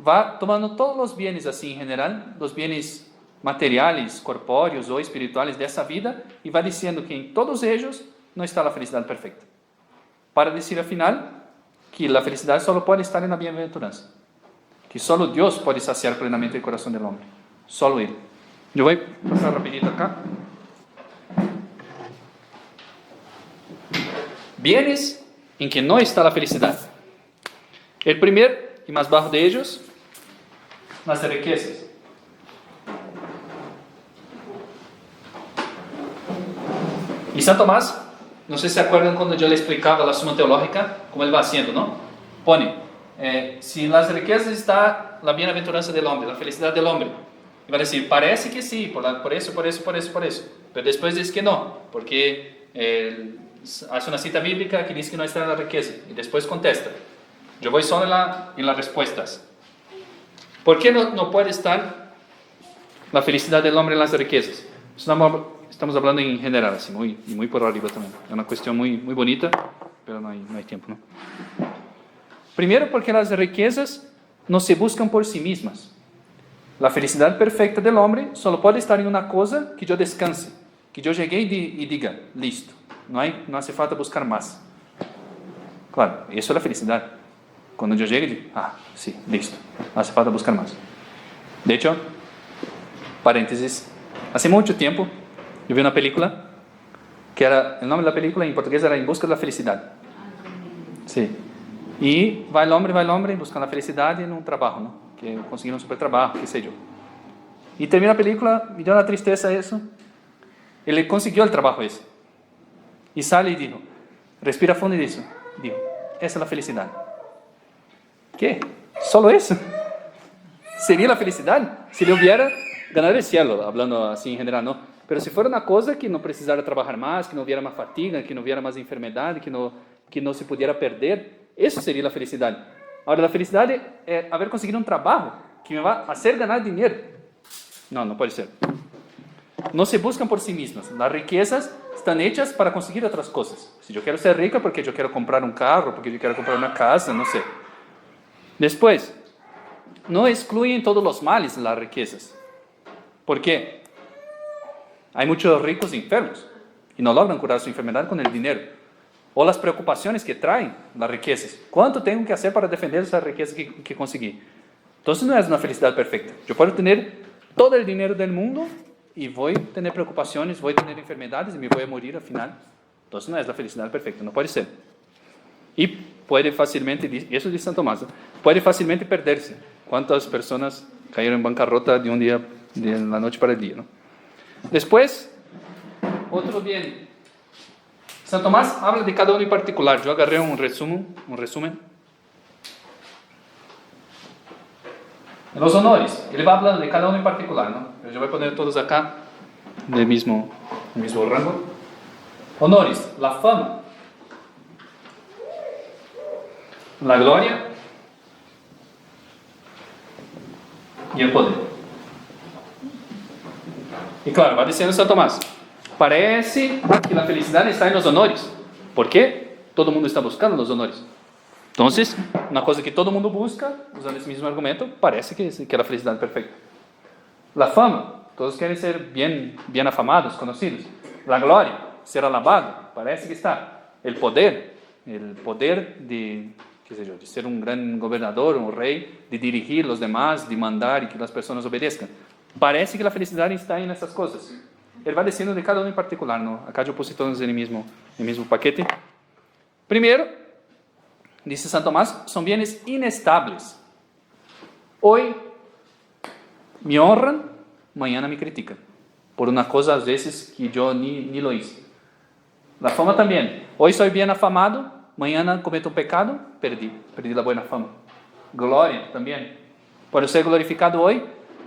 va tomando todos los bienes así en general, los bienes materiales, corpóreos o espirituales de esa vida, y va diciendo que en todos ellos no está la felicidad perfecta, para decir al final que la felicidad solo puede estar en la bienaventuranza, que solo Dios puede saciar plenamente el corazón del hombre, solo Él. Yo voy a pasar rapidito acá. Bienes en que no está la felicidad. El primer y más bajo de ellos, las riquezas. Y San Tomás, no sé si se acuerdan cuando yo le explicaba la Suma Teológica, cómo él va haciendo, ¿no? Pone, si en las riquezas está la bienaventuranza del hombre, la felicidad del hombre. Y va a decir, parece que sí, por eso. Pero después dice que no, porque hace una cita bíblica que dice que no está en la riqueza. Y después contesta. Yo voy solo en las respuestas. ¿Por qué no puede estar la felicidad del hombre en las riquezas? Estamos hablando en general, así, muy por arriba también. Es una cuestión muy bonita, pero no hay tiempo, ¿no? Primero, porque las riquezas no se buscan por sí mismas. La felicidad perfecta del hombre solo puede estar en una cosa que yo descanse, que yo llegue y diga, listo, no hace falta buscar más. Claro, eso es la felicidad. Cuando yo llegue y digo, sí, listo, no hace falta buscar más. De hecho, paréntesis, hace mucho tiempo yo vi una película que el nombre de la película en portugués era En Busca de la Felicidad. Sí. Y va el hombre buscando la felicidad en un trabajo, ¿no? Que conseguir un super trabajo, qué sé yo. Y termina la película, me dio una tristeza eso. Él consiguió el trabajo ese. Y sale y dijo, respira fundo y dijo, esa es la felicidad. ¿Qué? ¿Solo eso? ¿Sería la felicidad? Si le hubiera ganado el cielo, hablando así en general, ¿no? Pero si fuera una cosa que no precisara trabajar más, que no hubiera más fatiga, que no hubiera más enfermedad, que no se pudiera perder, eso sería la felicidad. Ahora, la felicidad es haber conseguido un trabajo que me va a hacer ganar dinero. No puede ser. No se buscan por sí mismas. Las riquezas están hechas para conseguir otras cosas. Si yo quiero ser rica porque yo quiero comprar un carro, porque yo quiero comprar una casa, no sé. Después, no excluyen todos los males las riquezas. ¿Por qué? Hay muchos ricos enfermos y no logran curar su enfermedad con el dinero. O las preocupaciones que traen las riquezas. ¿Cuánto tengo que hacer para defender esa riqueza que conseguí? Entonces no es una felicidad perfecta. Yo puedo tener todo el dinero del mundo y voy a tener preocupaciones, voy a tener enfermedades y me voy a morir al final. Entonces no es la felicidad perfecta, no puede ser. Y puede fácilmente, eso dice San Tomás, puede fácilmente perderse. ¿Cuántas personas cayeron en bancarrota de un día, de la noche para el día, ¿no? Después, otro bien. San Tomás habla de cada uno en particular. Yo agarré un resumen. Los honores. Él va hablando de cada uno en particular, ¿no? Pero yo voy a poner todos acá del mismo rango. Honores. La fama. La gloria. Y el poder. Y claro, va diciendo San Tomás, parece que la felicidad está en los honores. ¿Por qué? Todo el mundo está buscando los honores. Entonces, una cosa que todo el mundo busca, usando ese mismo argumento, parece que es la felicidad perfecta. La fama, todos quieren ser bien afamados, conocidos. La gloria, ser alabado, parece que está. El poder de, qué sé yo, de ser un gran gobernador, un rey, de dirigir los demás, de mandar y que las personas obedezcan. Parece que la felicidad está en estas cosas. Él va diciendo de cada uno en particular, ¿no? Acá yo puse todos en el mismo paquete. Primero, dice San Tomás, son bienes inestables. Hoy me honran, mañana me critican. Por una cosa a veces que yo ni lo hice. La fama también. Hoy soy bien afamado, mañana cometo un pecado, perdí la buena fama. Gloria también. Por ser glorificado hoy,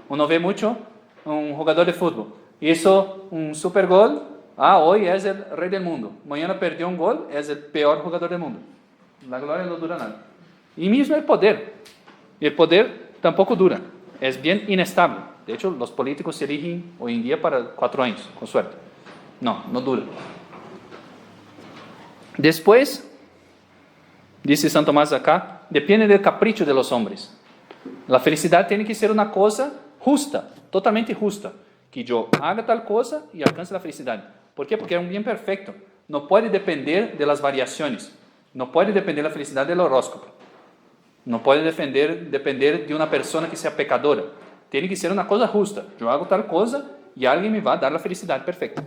uno ve mucho un jugador de fútbol. Hizo un super gol. Hoy es el rey del mundo. Mañana perdió un gol, es el peor jugador del mundo. La gloria no dura nada. Y mismo el poder. El poder tampoco dura. Es bien inestable. De hecho, los políticos se eligen hoy en día para 4 años, con suerte. No dura. Después, dice San Tomás acá, depende del capricho de los hombres. La felicidad tiene que ser una cosa justa, totalmente justa, que yo haga tal cosa y alcance la felicidad. ¿Por qué? Porque es un bien perfecto. No puede depender de las variaciones. No puede depender la felicidad del horóscopo. No puede depender de una persona que sea pecadora. tiene que ser una cosa justa. Yo hago tal cosa y alguien me va a dar la felicidad perfecta.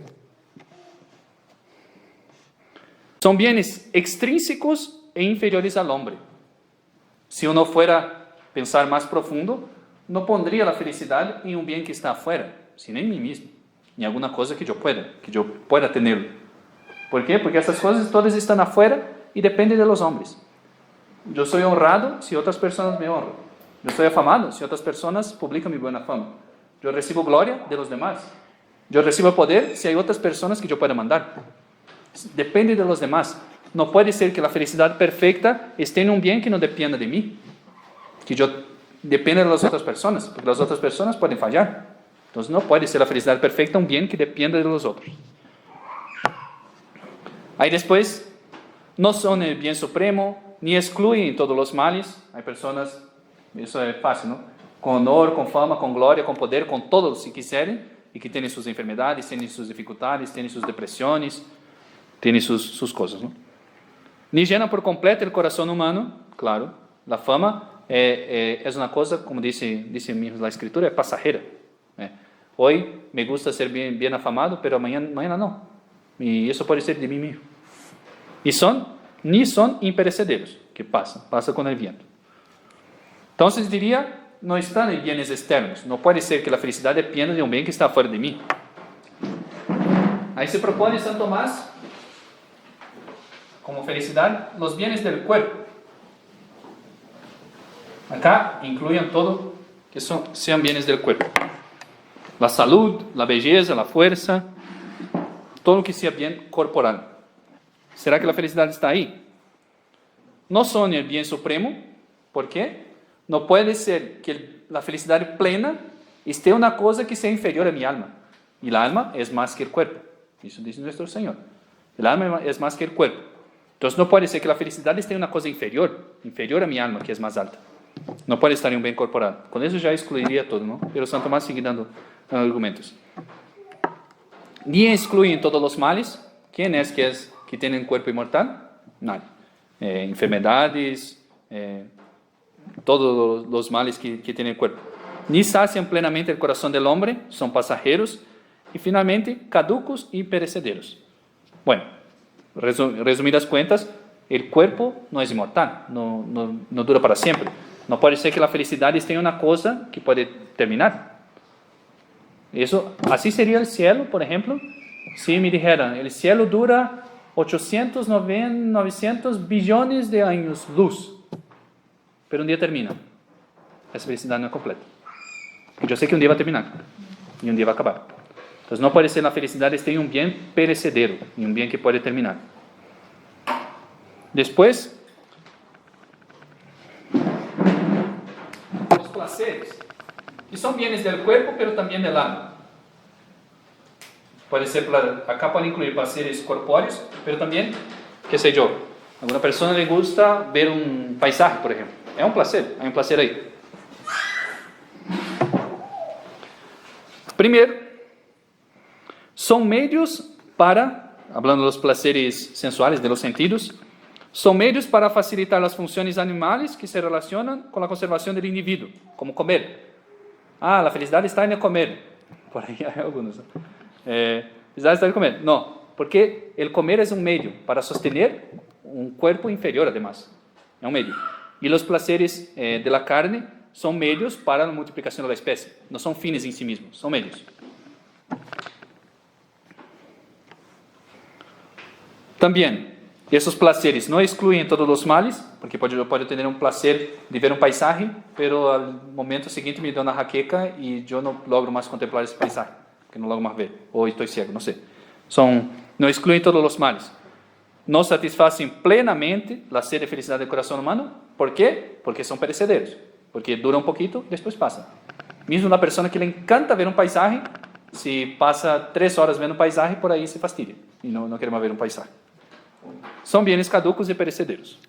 Son bienes extrínsecos e inferiores al hombre. Si uno fuera a pensar más profundo, no pondría la felicidad en un bien que está afuera, sino en mí mismo, en alguna cosa que yo pueda tenerlo. ¿Por qué? Porque esas cosas todas están afuera y dependen de los hombres. Yo soy honrado si otras personas me honran. Yo soy afamado si otras personas publican mi buena fama. Yo recibo gloria de los demás. Yo recibo poder si hay otras personas que yo pueda mandar. Depende de los demás. No puede ser que la felicidad perfecta esté en un bien que no dependa de mí, que yo dependa de las otras personas, porque las otras personas pueden fallar. Entonces no puede ser la felicidad perfecta un bien que dependa de los otros. Ahí después, no son el bien supremo, ni excluyen todos los males. Hay personas, eso es fácil, ¿no? Con honor, con fama, con gloria, con poder, con todo si quieren, y que tienen sus enfermedades, tienen sus dificultades, tienen sus depresiones, tienen sus cosas, ¿no? Ni llena por completo el corazón humano, claro. La fama es una cosa, como dice mismo la escritura, es pasajera. Hoy me gusta ser bien afamado, pero mañana no. Y eso puede ser de mí mismo. Ni son imperecederos, que pasa con el viento. Entonces diría, no están en bienes externos. No puede ser que la felicidad dependa de un bien que está fuera de mí. Ahí se propone San Tomás como felicidad los bienes del cuerpo. Acá incluyen todo que sean bienes del cuerpo. La salud, la belleza, la fuerza, todo lo que sea bien corporal. ¿Será que la felicidad está ahí? No son el bien supremo. ¿Por qué? No puede ser que la felicidad plena esté una cosa que sea inferior a mi alma. Y la alma es más que el cuerpo. Eso dice nuestro Señor. El alma es más que el cuerpo. Entonces no puede ser que la felicidad esté en una cosa inferior a mi alma, que es más alta. No puede estar en un bien corporal. Con eso ya excluiría todo, ¿no? Pero Santo Tomás sigue dando argumentos. Ni excluyen todos los males. ¿Quién es que tiene un cuerpo inmortal? Nadie. Enfermedades, todos los males que tiene el cuerpo. Ni sacian plenamente el corazón del hombre, son pasajeros. Y finalmente, caducos y perecederos. Bueno, resumidas cuentas, el cuerpo no es inmortal, no dura para siempre. No puede ser que la felicidad esté en una cosa que puede terminar. Así sería el cielo, por ejemplo, si me dijeran, el cielo dura 900 billones de años luz, pero un día termina. Esa felicidad no es completa. Yo sé que un día va a terminar y un día va a acabar. Entonces no puede ser la felicidad esté en un bien perecedero, en un bien que puede terminar. Después, los placeres, que son bienes del cuerpo, pero también del alma. Puede ser, acá puede incluir placeres corpóreos, pero también, qué sé yo, a alguna persona le gusta ver un paisaje, por ejemplo. Es un placer, hay un placer ahí. Primero, son medios para, hablando de los placeres sensuales, de los sentidos, son medios para facilitar las funciones animales que se relacionan con la conservación del individuo, como comer. La felicidad está en el comer. Por ahí hay algunos. Felicidad está en el comer. No, porque el comer es un medio para sostener un cuerpo inferior, además. Es un medio. Y los placeres de la carne son medios para la multiplicación de la especie. No son fines en sí mismos, son medios. También, esos placeres no excluyen todos los males, porque yo puedo tener un placer de ver un paisaje, pero al momento siguiente me da una jaqueca y yo no logro más contemplar ese paisaje, que no logro más ver, o estoy ciego, no sé. No excluyen todos los males. No satisfacen plenamente la sed de felicidad del corazón humano. ¿Por qué? Porque son perecederos, porque dura un poquito, después pasa. Mismo una persona que le encanta ver un paisaje, si pasa 3 horas viendo un paisaje, por ahí se fastidia y no quiere más ver un paisaje. Son bienes caducos y perecederos.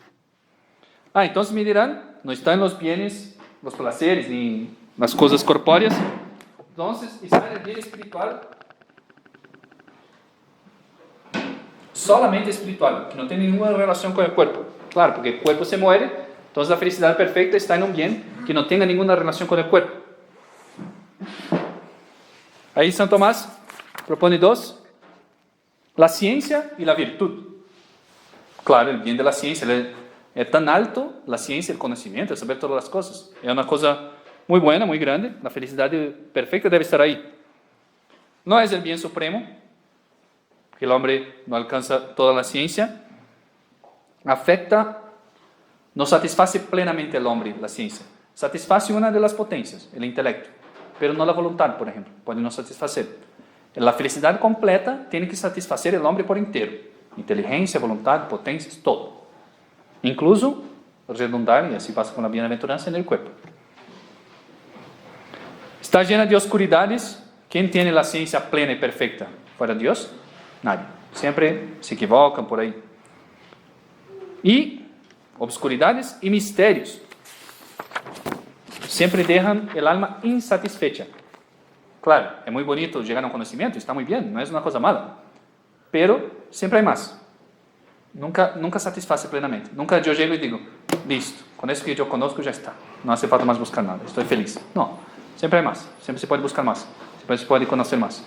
Entonces me dirán, no están los bienes, los placeres, ni las cosas corpóreas. Entonces está el bien espiritual, solamente espiritual, que no tiene ninguna relación con el cuerpo. Claro, porque el cuerpo se muere, entonces la felicidad perfecta está en un bien que no tenga ninguna relación con el cuerpo. Ahí San Tomás propone dos: la ciencia y la virtud. Claro, el bien de la ciencia es tan alto, la ciencia, el conocimiento, el saber todas las cosas. Es una cosa muy buena, muy grande. La felicidad perfecta debe estar ahí. No es el bien supremo, que el hombre no alcanza toda la ciencia. Afecta, no satisface plenamente al hombre la ciencia. Satisface una de las potencias, el intelecto, pero no la voluntad, por ejemplo, puede no satisfacer. La felicidad completa tiene que satisfacer el hombre por entero. Inteligencia, voluntad, potencias, todo. Incluso redundar, y así pasa con la bienaventuranza, en el cuerpo. Está llena de oscuridades. ¿Quién tiene la ciencia plena y perfecta? ¿Fuera de Dios? Nadie. Siempre se equivocan por ahí. Y obscuridades y misterios. Siempre dejan el alma insatisfecha. Claro, es muy bonito llegar a un conocimiento, está muy bien, no es una cosa mala. Pero siempre hay más. Nunca satisface plenamente. Nunca yo llego y digo, listo, con eso que yo conozco ya está. No hace falta más buscar nada, estoy feliz. No, siempre hay más, siempre se puede buscar más, siempre se puede conocer más.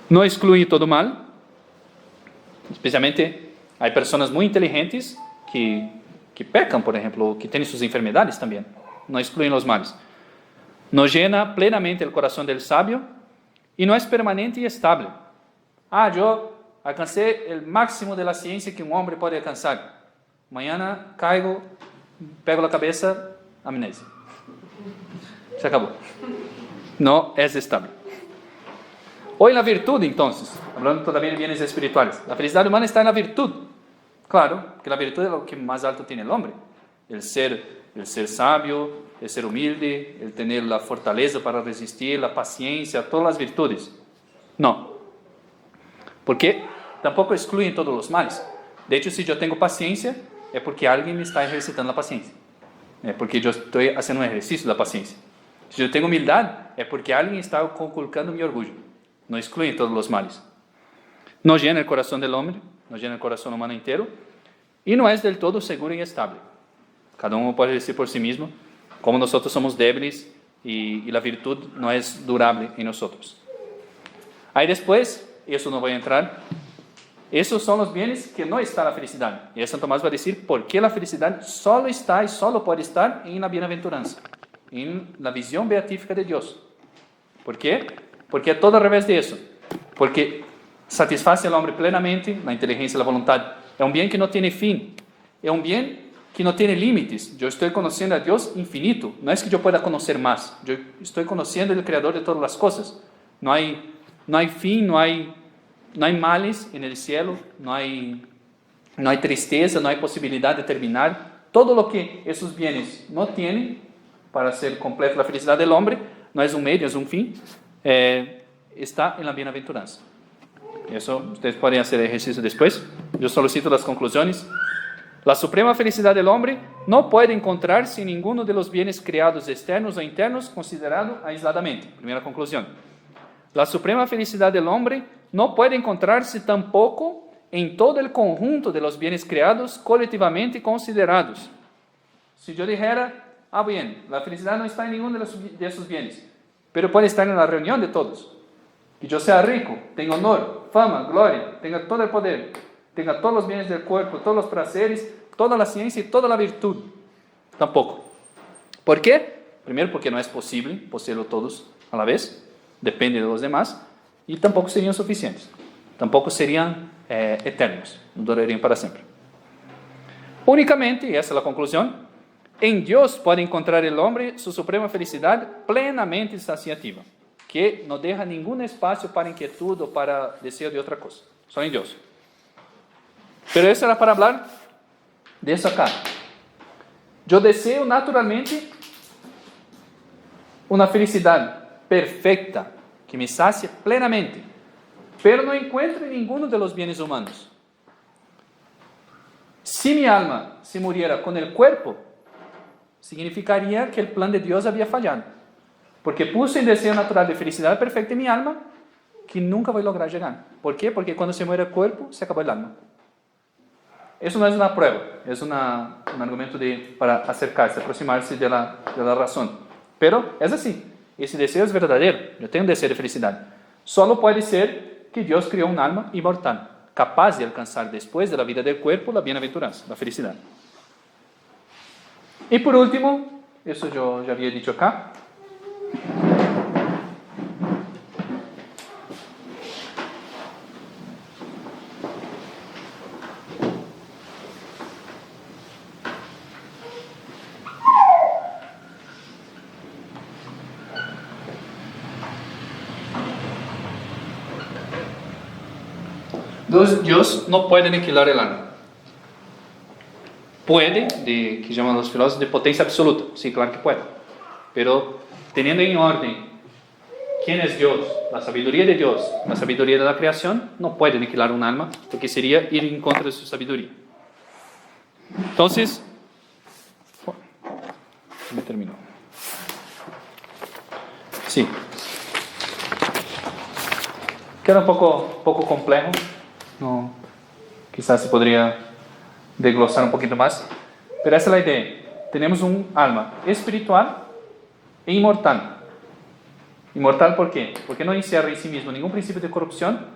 No excluye todo mal. Especialmente hay personas muy inteligentes que pecan, por ejemplo, que tienen sus enfermedades también. No excluyen los males. No llena plenamente el corazón del sabio y no es permanente y estable. Yo alcancé el máximo de la ciencia que un hombre puede alcanzar. Mañana caigo, pego la cabeza, amnesia. Se acabó. No es estable. Hoy la virtud, entonces, hablando todavía de bienes espirituales, la felicidad humana está en la virtud. Claro, que la virtud es lo que más alto tiene el hombre. El ser sabio, el ser humilde, el tener la fortaleza para resistir, la paciencia, todas las virtudes. No. Porque tampoco excluyen todos los males. De hecho, si yo tengo paciencia, es porque alguien me está ejercitando la paciencia. Es porque yo estoy haciendo un ejercicio de la paciencia. Si yo tengo humildad, es porque alguien está conculcando mi orgullo. No excluyen todos los males. No llena el corazón del hombre, no llena el corazón humano entero, y no es del todo seguro y estable. Cada uno puede decir por sí mismo, como nosotros somos débiles y la virtud no es durable en nosotros. Ahí después, eso no voy a entrar, esos son los bienes que no está la felicidad. Y Santo Tomás va a decir por qué la felicidad solo está y solo puede estar en la bienaventuranza, en la visión beatífica de Dios. ¿Por qué? Porque es todo al revés de eso. Porque satisface al hombre plenamente, la inteligencia y la voluntad. Es un bien que no tiene fin. Es un bien que no tiene límites. Yo estoy conociendo a Dios infinito. No es que yo pueda conocer más. Yo estoy conociendo al Creador de todas las cosas. No hay fin, no hay males en el cielo, no hay tristeza, no hay posibilidad de terminar. Todo lo que esos bienes no tienen para ser completa la felicidad del hombre, no es un medio, es un fin, está en la bienaventuranza. Eso ustedes pueden hacer ejercicio después. Yo solo cito las conclusiones. La suprema felicidad del hombre no puede encontrarse en ninguno de los bienes creados externos o internos considerado aisladamente. Primera conclusión. La suprema felicidad del hombre no puede encontrarse tampoco en todo el conjunto de los bienes creados colectivamente considerados. Si yo dijera, bien, la felicidad no está en ninguno de esos bienes, pero puede estar en la reunión de todos. Que yo sea rico, tenga honor, fama, gloria, tenga todo el poder, tenga todos los bienes del cuerpo, todos los placeres, toda la ciencia y toda la virtud. Tampoco. ¿Por qué? Primero, porque no es posible poseerlo todos a la vez, depende de los demás, y tampoco serían suficientes, tampoco serían eternos, no durarían para siempre. Únicamente, y esa es la conclusión, en Dios puede encontrar el hombre su suprema felicidad plenamente saciativa, que no deja ningún espacio para inquietud o para deseo de otra cosa, solo en Dios. Pero eso era para hablar de eso acá. Yo deseo naturalmente una felicidad perfecta, que me sacie plenamente, pero no encuentro en ninguno de los bienes humanos. Si mi alma se muriera con el cuerpo, significaría que el plan de Dios había fallado, porque puse el deseo natural de felicidad perfecta en mi alma, que nunca voy a lograr llegar. ¿Por qué? Porque cuando se muere el cuerpo, se acabó el alma. Eso no es una prueba, es un argumento para acercarse, aproximarse de la razón. Pero es así. ese deseo es verdadero, yo tengo un deseo de felicidad. Solo puede ser que Dios creó un alma inmortal, capaz de alcanzar después de la vida del cuerpo la bienaventuranza, la felicidad. Y por último, eso yo ya había dicho acá, Dios no puede aniquilar el alma. Puede, que llaman los filósofos, de potencia absoluta. Sí, claro que puede. Pero teniendo en orden quién es Dios, la sabiduría de Dios, la sabiduría de la creación, no puede aniquilar un alma, porque sería ir en contra de su sabiduría. Entonces, me terminó. Sí. Queda un poco complejo. No, quizás se podría desglosar un poquito más, pero esa es la idea. Tenemos un alma espiritual e inmortal. Inmortal, ¿por qué? Porque no encierra en sí mismo ningún principio de corrupción,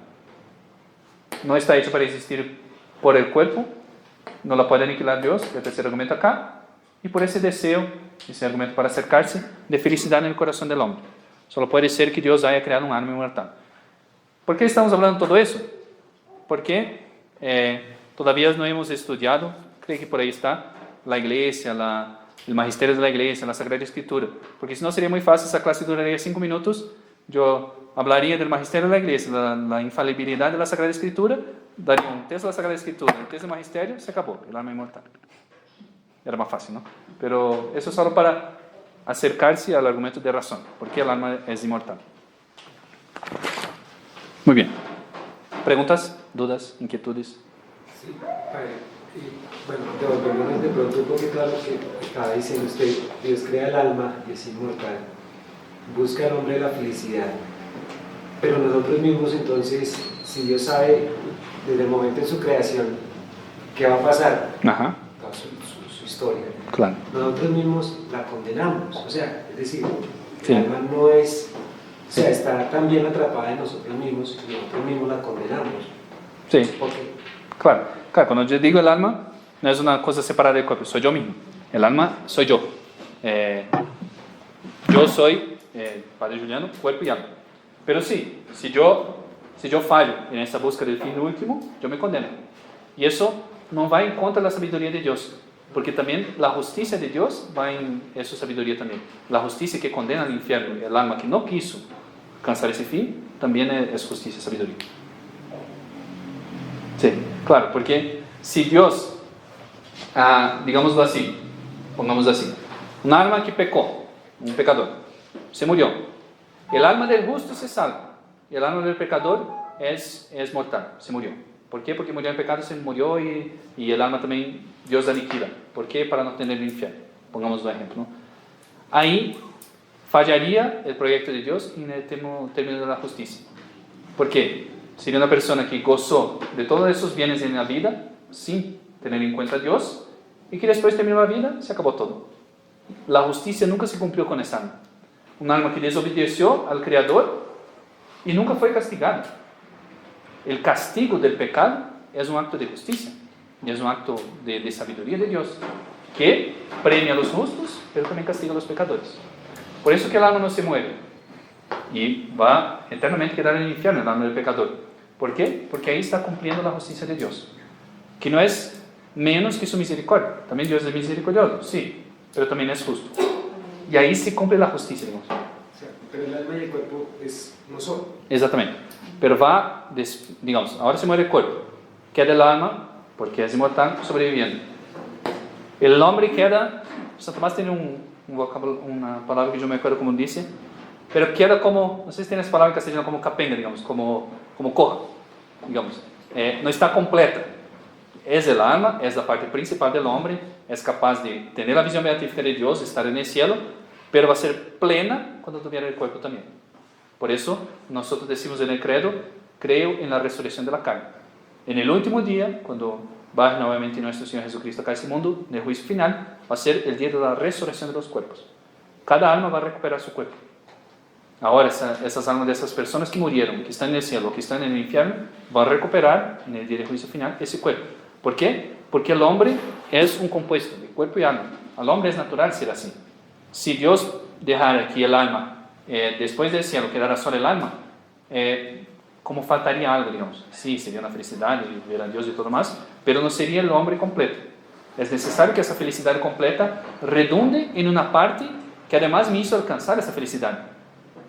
no está hecho para existir por el cuerpo, no la puede aniquilar Dios, el tercer argumento acá, y por ese deseo, ese argumento para acercarse, de felicidad en el corazón del hombre. Solo puede ser que Dios haya creado un alma inmortal. ¿Por qué estamos hablando de todo eso? Porque todavía no hemos estudiado, creo que por ahí está, la iglesia, el magisterio de la iglesia, la Sagrada Escritura. Porque si no sería muy fácil, esa clase duraría 5 minutos, yo hablaría del magisterio de la iglesia, la infalibilidad de la Sagrada Escritura, daría un texto de la Sagrada Escritura, un texto del magisterio, se acabó, el alma inmortal. Era más fácil, ¿no? Pero eso es solo para acercarse al argumento de razón, porque el alma es inmortal. Muy bien. ¿Preguntas, dudas, inquietudes? Sí, bueno, devolviéndonos de pronto un poquito a lo que estaba diciendo usted. Dios crea el alma y es inmortal, busca al hombre la felicidad, pero nosotros mismos entonces, si Dios sabe desde el momento de su creación qué va a pasar, Ajá. toda su historia, Claro. nosotros mismos la condenamos, o sea, es decir, Sí. el alma no es, o sea, está también atrapada en nosotros mismos y nosotros mismos la condenamos. Sí. ¿Por qué? Claro, cuando yo digo el alma, no es una cosa separada del cuerpo, soy yo mismo. El alma soy yo. Yo soy, Padre Juliano, cuerpo y alma. Pero sí, si yo fallo en esa búsqueda del fin último, yo me condeno. Y eso no va en contra de la sabiduría de Dios, porque también la justicia de Dios va en su sabiduría también. La justicia que condena al infierno, el alma que no quiso alcanzar ese fin, también es justicia y sabiduría. Sí, claro, porque si Dios, digámoslo así, pongamos así, un alma que pecó, un pecador, se murió, el alma del justo se salva, y el alma del pecador es mortal, se murió. ¿Por qué? Porque murió en pecado, se murió y el alma también Dios aniquila. ¿Por qué? Para no tener el infierno, pongamos un ejemplo, ¿no? Ahí fallaría el proyecto de Dios en el término de la justicia. ¿Por qué? Sería una persona que gozó de todos esos bienes en la vida sin tener en cuenta a Dios y que después terminó la vida, se acabó todo. La justicia nunca se cumplió con esa alma. Un alma que desobedeció al Creador y nunca fue castigada. El castigo del pecado es un acto de justicia y es un acto de sabiduría de Dios que premia a los justos pero también castiga a los pecadores. Por eso que el alma no se muere y va eternamente a quedar en el infierno, el alma del pecador. ¿Por qué? Porque ahí está cumpliendo la justicia de Dios, que no es menos que su misericordia. También Dios es misericordioso, sí, pero también es justo. Y ahí se cumple la justicia, digamos. O sea, pero el alma y el cuerpo no son. Exactamente. Pero digamos, ahora se muere el cuerpo, queda el alma, porque es inmortal, sobreviviendo. El hombre queda, Santo Tomás tiene una palabra que yo me acuerdo como dice, pero queda como, no sé si tienes palabra en castellano, como capenga, digamos, como coja, digamos. No está completa. Es el alma, es la parte principal del hombre, es capaz de tener la visión beatífica de Dios, estar en el cielo, pero va a ser plena cuando tuviera el cuerpo también. Por eso nosotros decimos en el credo, creo en la resurrección de la carne. En el último día, cuando va nuevamente nuestro Señor Jesucristo acá a este mundo, en el juicio final, va a ser el día de la resurrección de los cuerpos. Cada alma va a recuperar su cuerpo. Ahora esas almas de esas personas que murieron, que están en el cielo, que están en el infierno, van a recuperar en el día de juicio final ese cuerpo. ¿Por qué? Porque el hombre es un compuesto de cuerpo y alma. Al hombre es natural ser así. Si Dios dejara aquí el alma, después del cielo quedara solo el alma, como faltaría algo, digamos. Sí, sería una felicidad y ver a Dios y todo más, pero no sería el hombre completo. Es necesario que esa felicidad completa redunde en una parte que además me hizo alcanzar esa felicidad.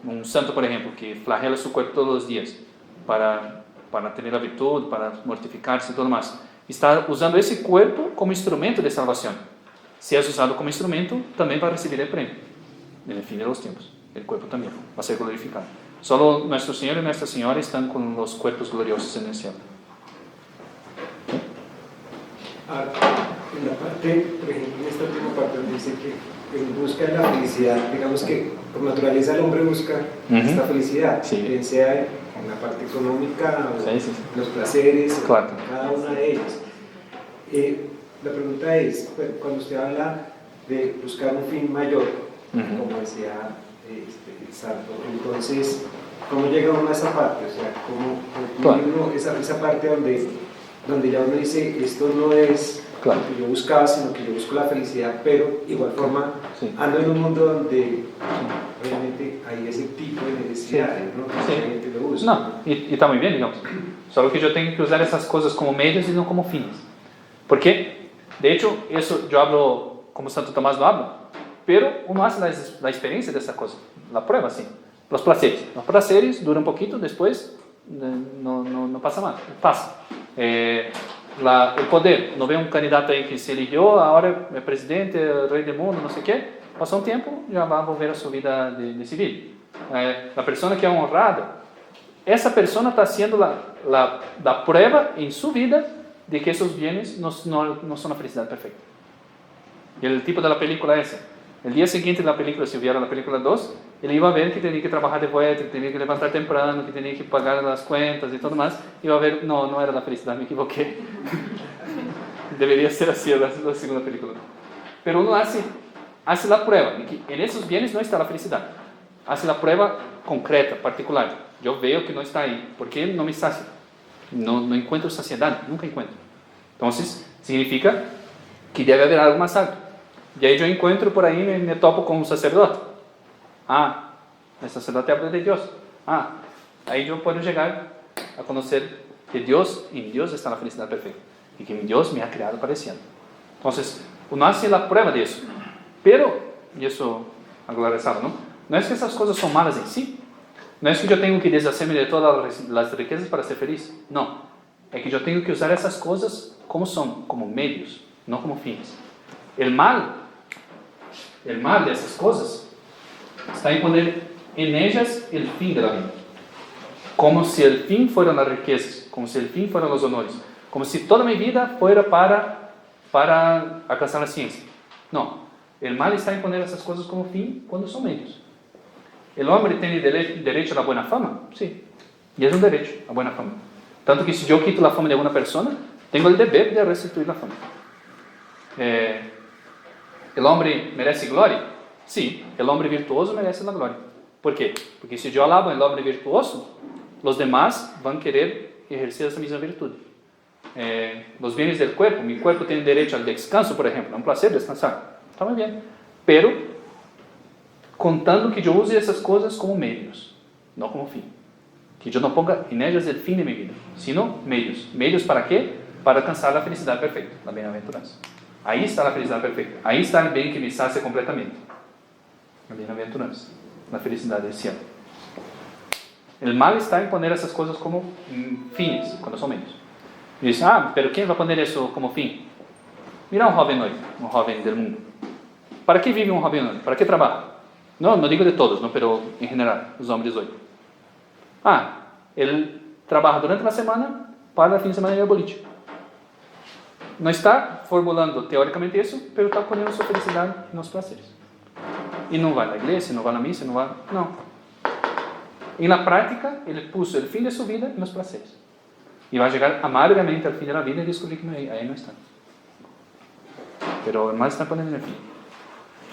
Un santo, por ejemplo, que flagela su cuerpo todos los días para tener la virtud, para mortificarse y todo más. Está usando ese cuerpo como instrumento de salvación. Si es usado como instrumento, también va a recibir el premio en el fin de los tiempos. El cuerpo también va a ser glorificado. Solo nuestro Señor y Nuestra Señora están con los cuerpos gloriosos en el cielo. En la parte, por ejemplo, en esta última parte dice que busca la felicidad, digamos que por naturaleza el hombre busca esta felicidad, bien sea en la parte económica, o los placeres, claro, cada una de ellas. La pregunta es, cuando usted habla de buscar un fin mayor, como decía Santo, entonces, ¿cómo llega uno a esa parte? O sea, ¿cómo uno esa parte donde ya uno dice, esto no es lo que yo buscaba, sino que yo busco la felicidad, pero de igual forma ando en un mundo donde obviamente hay ese tipo de necesidades, ¿no? Que la gente lo busca. No, y está muy bien, digamos. Solo que yo tengo que usar esas cosas como medios y no como fines. Porque, de hecho, eso yo hablo como Santo Tomás lo habla, pero uno hace la experiencia de esa cosa, la prueba, sí. Los placeres duran un poquito, después no pasa más, pasa. El poder, no ve un candidato ahí que se eligió, ahora es presidente, el rey del mundo, no sé qué, pasó un tiempo, ya va a volver a su vida de civil. La persona que es honrada, esa persona está haciendo la prueba en su vida de que esos bienes no son la felicidad perfecta. Y el tipo de la película es esa. El día siguiente de la película, si hubiera la película 2, él iba a ver que tenía que trabajar de vuelta, que tenía que levantar temprano, que tenía que pagar las cuentas y todo más. Iba a ver, no era la felicidad, me equivoqué. Debería ser así la segunda película. Pero uno hace la prueba de que en esos bienes no está la felicidad. Hace la prueba concreta, particular. Yo veo que no está ahí, porque él no me sacia. No encuentro saciedad, nunca encuentro. Entonces, significa que debe haber algo más alto. Y ahí yo encuentro por ahí, me topo con un sacerdote. El sacerdote habla de Dios. Ahí yo puedo llegar a conocer que en Dios está la felicidad perfecta. Y que Dios me ha creado para ese año. Entonces, uno hace la prueba de eso. Pero, y eso, aclarizado, ¿no? No es que esas cosas son malas en sí. No es que yo tengo que deshacerme de todas las riquezas para ser feliz. No. Es que yo tengo que usar esas cosas como son, como medios, no como fines. El mal de esas cosas está en poner en ellas el fin de la vida. Como si el fin fueran las riquezas, como si el fin fueran los honores, como si toda mi vida fuera para alcanzar la ciencia. No, el mal está en poner esas cosas como fin cuando son medios. ¿El hombre tiene derecho a la buena fama? Sí, y es un derecho a buena fama. Tanto que si yo quito la fama de una persona, tengo el deber de restituir la fama. ¿El hombre merece gloria? Sí, el hombre virtuoso merece la gloria. ¿Por qué? Porque si yo alabo al hombre virtuoso, los demás van a querer ejercer esa misma virtud. Los bienes del cuerpo, mi cuerpo tiene derecho al descanso, por ejemplo, es un placer descansar. Está muy bien, pero contando que yo use esas cosas como medios, no como fin. Que yo no ponga en ellas el fin de mi vida, sino medios. ¿Medios para qué? Para alcanzar la felicidad perfecta, la bienaventuranza. Ahí está la felicidad perfecta. Ahí está el bien que me sacia completamente. La bienaventuranza, la felicidad del cielo. El mal está en poner esas cosas como fines, cuando son medios. Y dice, pero ¿quién va a poner eso como fin? Mira un joven hoy, un joven del mundo. ¿Para qué vive un joven hoy? ¿Para qué trabaja? No digo de todos, ¿no? Pero en general, los hombres hoy. Él trabaja durante la semana para el fin de semana ir al boliche. No está formulando teóricamente eso, pero está poniendo su felicidad en los placeres. Y no va a la iglesia, no va a la misa, no. En la práctica, él puso el fin de su vida en los placeres. Y va a llegar amargamente al fin de la vida y descubrir que ahí no está. Pero el mal está poniendo el fin.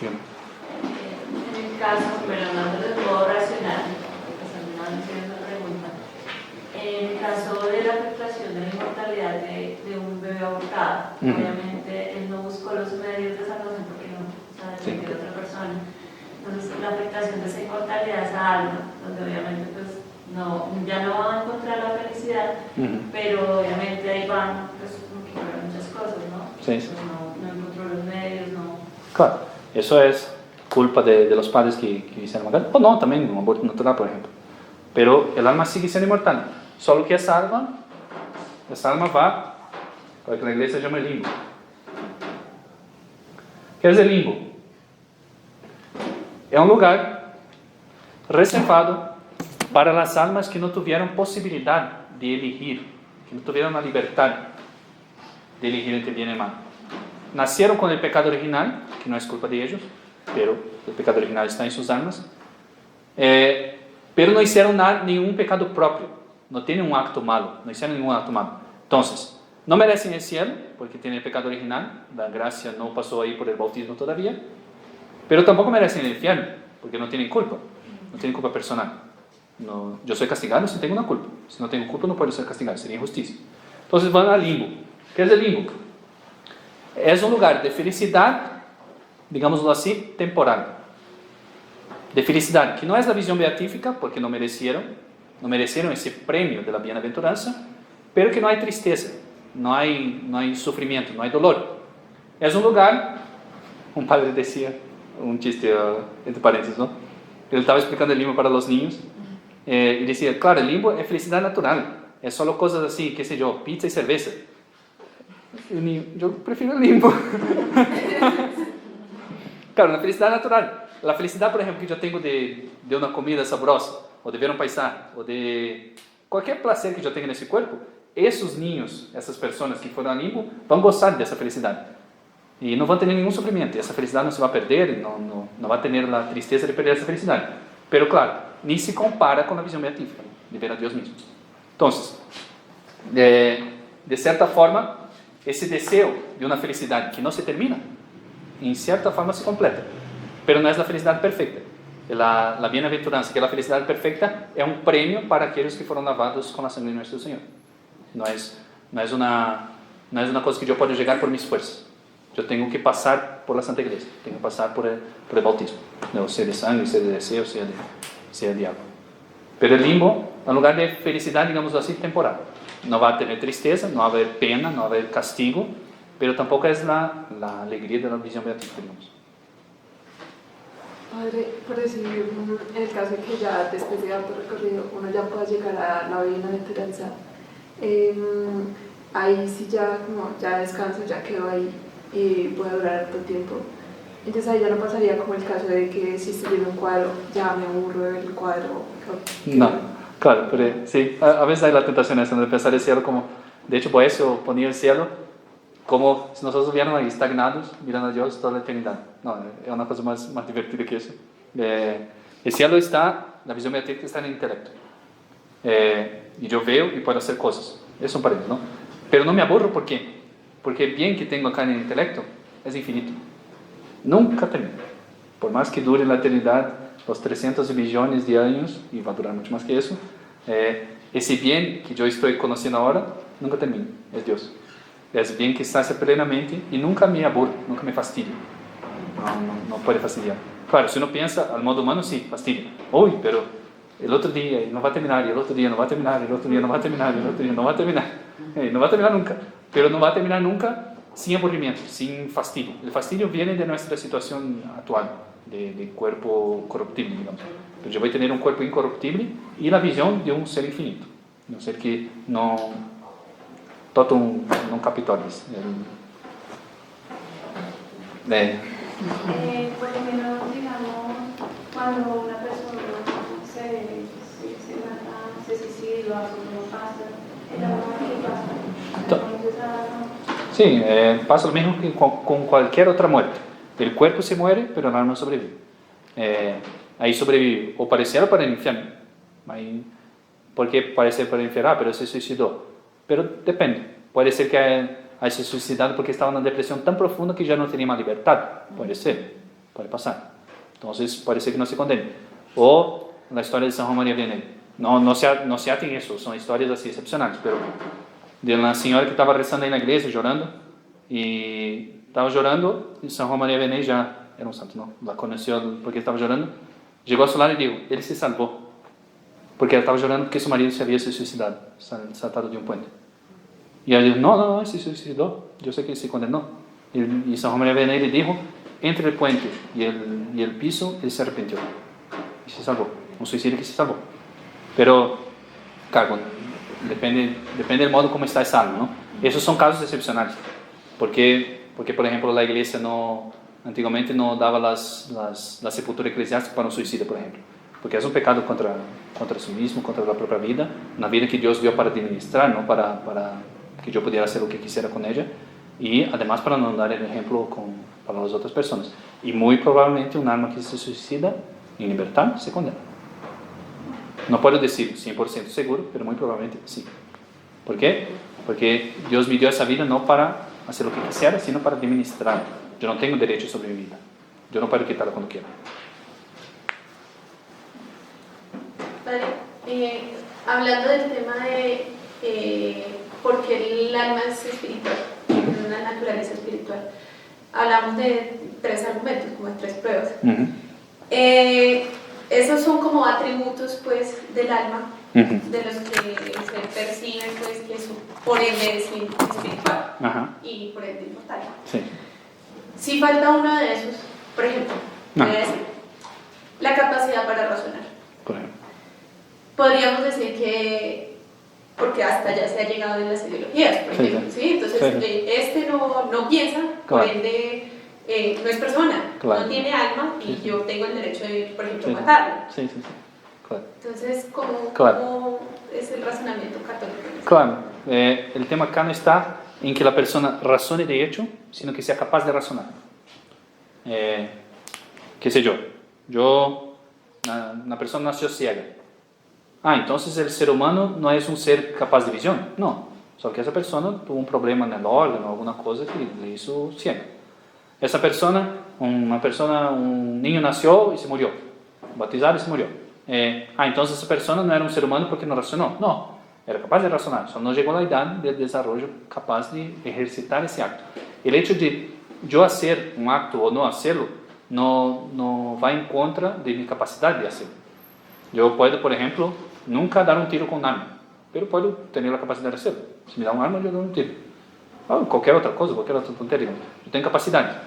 En el caso, pero hablando de modo racional, caso de la afectación de la inmortalidad de un bebé abortado, obviamente él no buscó los medios de salvación porque no, o sea, depende de otra persona. Entonces, la afectación de esa inmortalidad a esa alma, donde obviamente pues no, ya no van a encontrar la felicidad, pero obviamente ahí van pues como que muchas cosas, ¿no? Sí. Pues no encontró los medios, no. Claro, eso es culpa de los padres que hicieron mal. O no, también un aborto natural, por ejemplo. Pero el alma sigue siendo inmortal. Solo que esa alma va a lo que la iglesia llama el limbo. ¿Qué es el limbo? Es un lugar reservado para las almas que no tuvieron posibilidad de elegir, que no tuvieron la libertad de elegir entre bien y mal. Nacieron con el pecado original, que no es culpa de ellos, pero el pecado original está en sus almas, pero no hicieron ningún pecado propio, no tienen un acto malo, no hicieron ningún acto malo. Entonces, no merecen el cielo, porque tienen el pecado original, la gracia no pasó ahí por el bautismo todavía, pero tampoco merecen el infierno, porque no tienen culpa personal. No, yo soy castigado si tengo una culpa, si no tengo culpa no puedo ser castigado, sería injusticia. Entonces van al limbo. ¿Qué es el limbo? Es un lugar de felicidad, digámoslo así, temporal. De felicidad, que no es la visión beatífica, porque no merecieron ese premio de la bienaventuranza, pero que no hay tristeza, no hay sufrimiento, no hay dolor. Es un lugar, un padre decía, un chiste entre paréntesis, ¿no? Él estaba explicando el limbo para los niños, y decía, claro, el limbo es felicidad natural, es solo cosas así, qué sé yo, pizza y cerveza. Y el niño, yo prefiero el limbo. Claro, la felicidad natural. La felicidad, por ejemplo, que yo tengo de una comida sabrosa, o de ver un paisaje, o de cualquier placer que yo tenga en ese cuerpo, esos niños, esas personas que fueron al limbo, van a gozar de esa felicidad. Y no van a tener ningún sufrimiento. Esa felicidad no se va a perder, no va a tener la tristeza de perder esa felicidad. Pero claro, ni se compara con la visión beatífica, de ver a Dios mismo. Entonces, de cierta forma, ese deseo de una felicidad que no se termina, en cierta forma se completa. Pero no es la felicidad perfecta. La bienaventuranza, que es la felicidad perfecta, es un premio para aquellos que fueron lavados con la sangre de nuestro Señor. No es una cosa que yo puedo llegar por mis fuerzas. Yo tengo que pasar por la Santa Iglesia, tengo que pasar por el bautismo, no sea de sangre, sea de deseo, sea de agua. Pero el limbo es un lugar de felicidad, digamos así, temporal. No va a tener tristeza, no va a haber pena, no va a haber castigo, pero tampoco es la alegría de la visión beatífica, digamos. Padre, por decir, en el caso de que ya después de harto recorrido uno ya pueda llegar a la bienaventuranza, ahí sí ya como ya descanso, ya quedo ahí y puede durar harto tiempo. Entonces ahí ya no pasaría como el caso de que si estoy viendo un cuadro, ya me aburro del cuadro. No, claro, pero sí, a veces hay la tentación esa de pensar el cielo como, de hecho por eso ponía el cielo como si nosotros estuviéramos ahí estagnados mirando a Dios toda la eternidad. No, es una cosa más divertida que eso. El cielo está, la visión beatífica está en el intelecto. Y yo veo y puedo hacer cosas. Eso es un paréntesis, ¿no? Pero no me aburro, ¿por qué? Porque el bien que tengo acá en el intelecto es infinito. Nunca termina. Por más que dure la eternidad, los 300 millones de años, y va a durar mucho más que eso, ese bien que yo estoy conociendo ahora, nunca termina. Es Dios. Es bien que sacia plenamente y nunca me aburre, nunca me fastidia. No puede fastidiar. Claro, si uno piensa al modo humano, sí, fastidia. Uy, pero el otro día no va a terminar, y el otro día no va a terminar, y el otro día no va a terminar, y el otro día no va a terminar. No va a terminar nunca. Pero no va a terminar nunca sin aburrimiento, sin fastidio. El fastidio viene de nuestra situación actual, de cuerpo corruptible, digamos. Pero yo voy a tener un cuerpo incorruptible y la visión de un ser infinito. De un ser que no... Totum non capitoris. Por lo menos, digamos, cuando una persona se mata, se suicida, no pasa, ¿qué pasa? Sí, pasa lo mismo que con cualquier otra muerte. El cuerpo se muere, pero el alma sobrevive. Ahí sobrevive o para el cielo o para el infierno. Ahí, porque parece para el infierno, pero se suicidó. Pero depende. Puede ser que haya se suicidado porque estaba en una depresión tan profunda que ya no tenía más libertad. Puede ser, puede pasar. Entonces puede ser que no se condene. O la historia de San Juan María Vianney. no se aten eso, son historias así excepcionales, pero de una señora que estaba rezando ahí en la iglesia, llorando, y estaba llorando, y San Juan María Vianney ya era un santo, ¿no? La conoció porque estaba llorando, llegó a su lado y dijo, él se salvó, porque ella estaba llorando porque su marido se había suicidado, saltado de un puente. Y ella dijo, no, él se suicidó, yo sé que él se condenó. Y San Juan María Vianney le dijo, entre el puente y el piso, él se arrepintió y se salvó, un suicidio que se salvó. Pero, claro, depende del modo como está esa alma, ¿no? Esos son casos excepcionales, porque por ejemplo, la iglesia antiguamente no daba la sepultura eclesiástica para un suicida, por ejemplo, porque es un pecado contra sí mismo, contra la propia vida, una vida que Dios dio para administrar, ¿no? Para que yo pudiera hacer lo que quisiera con ella, y además para no dar el ejemplo para las otras personas. Y muy probablemente un alma que se suicida en libertad se condena. No puedo decir 100% seguro, pero muy probablemente sí. ¿Por qué? Porque Dios me dio esa vida no para hacer lo que quisiera, sino para administrar. Yo no tengo derecho sobre mi vida. Yo no puedo quitarla cuando quiera. Padre, hablando del tema de por qué el alma es espiritual, una naturaleza espiritual, hablamos de 3 argumentos, como de 3 pruebas. Esos son como atributos, pues, del alma, de los que se perciben, pues, que por ende es espiritual y por ende inmortal. Sí. Si falta uno de esos, por ejemplo, voy a decir, la capacidad para razonar. Por ejemplo. Podríamos decir que, porque hasta allá se ha llegado en las ideologías, por ejemplo, ¿sí? Entonces, este no piensa, por ende no es persona, no tiene alma y yo tengo el derecho de, por ejemplo, matarlo. Sí. Claro. Entonces, ¿cómo es el razonamiento católico? Claro, el tema acá no está en que la persona razone de hecho, sino que sea capaz de razonar. ¿Qué sé yo? Una persona nació ciega. Entonces el ser humano no es un ser capaz de visión. No, solo que esa persona tuvo un problema en el órgano, alguna cosa que le hizo ciega. Esa persona, un niño nació y se murió, bautizado y se murió. Entonces esa persona no era un ser humano porque no razonó. No, era capaz de razonar, solo no llegó a la edad de desarrollo capaz de ejercitar ese acto. El hecho de yo hacer un acto o no hacerlo no va en contra de mi capacidad de hacerlo. Yo puedo, por ejemplo, nunca dar un tiro con un arma, pero puedo tener la capacidad de hacerlo. Si me da un arma, yo doy un tiro. Cualquier otra cosa, cualquier otra tontería. Yo tengo capacidad.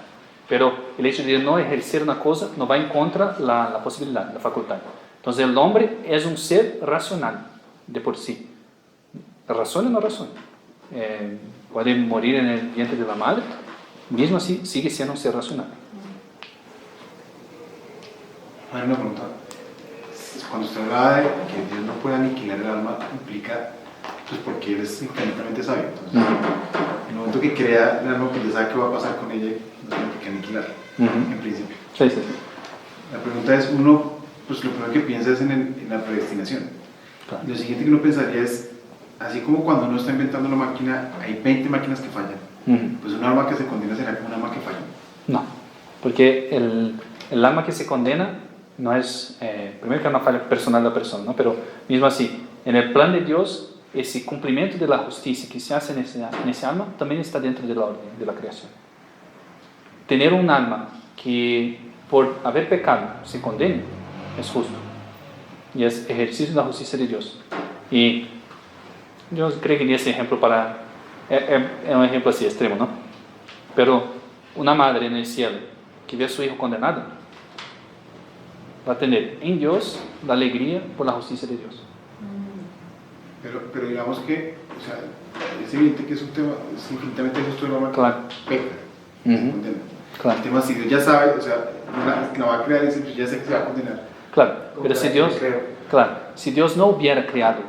Pero el hecho de no ejercer una cosa no va en contra la posibilidad, la facultad. Entonces el hombre es un ser racional de por sí. ¿Razona o no razona? Puede morir en el vientre de la madre, mismo así sigue siendo un ser racional. Hay una pregunta. Cuando usted habla de que Dios no puede aniquilar el alma, implica pues porque Él es infinitamente sabio. Entonces, en el momento que crea el alma, pues ya sabe qué va a pasar con ella, no tiene que aniquilarla, en principio. Sí. La pregunta es, uno, pues lo primero que piensa es en la predestinación. Claro. Lo siguiente que uno pensaría es, así como cuando uno está inventando la máquina, hay 20 máquinas que fallan, pues un alma que se condena será como un alma que falla. No, porque el alma que se condena no es, primero que es una falla personal de la persona, ¿no? Pero mismo así, en el plan de Dios, ese cumplimiento de la justicia que se hace en ese alma también está dentro de la orden de la creación. Tener un alma que por haber pecado se condene es justo y es ejercicio de la justicia de Dios. Y yo creo que en ese ejemplo es un ejemplo así extremo, ¿no? Pero una madre en el cielo que ve a su hijo condenado va a tener en Dios la alegría por la justicia de Dios. Pero digamos que, o sea, es evidente que es un tema, es infinitamente justo el alma que peca, se condena. Claro. El tema, si Dios ya sabe, o sea, la va a crear y dice, pues ya sé que se va a condenar. Claro, pero si Dios no hubiera creado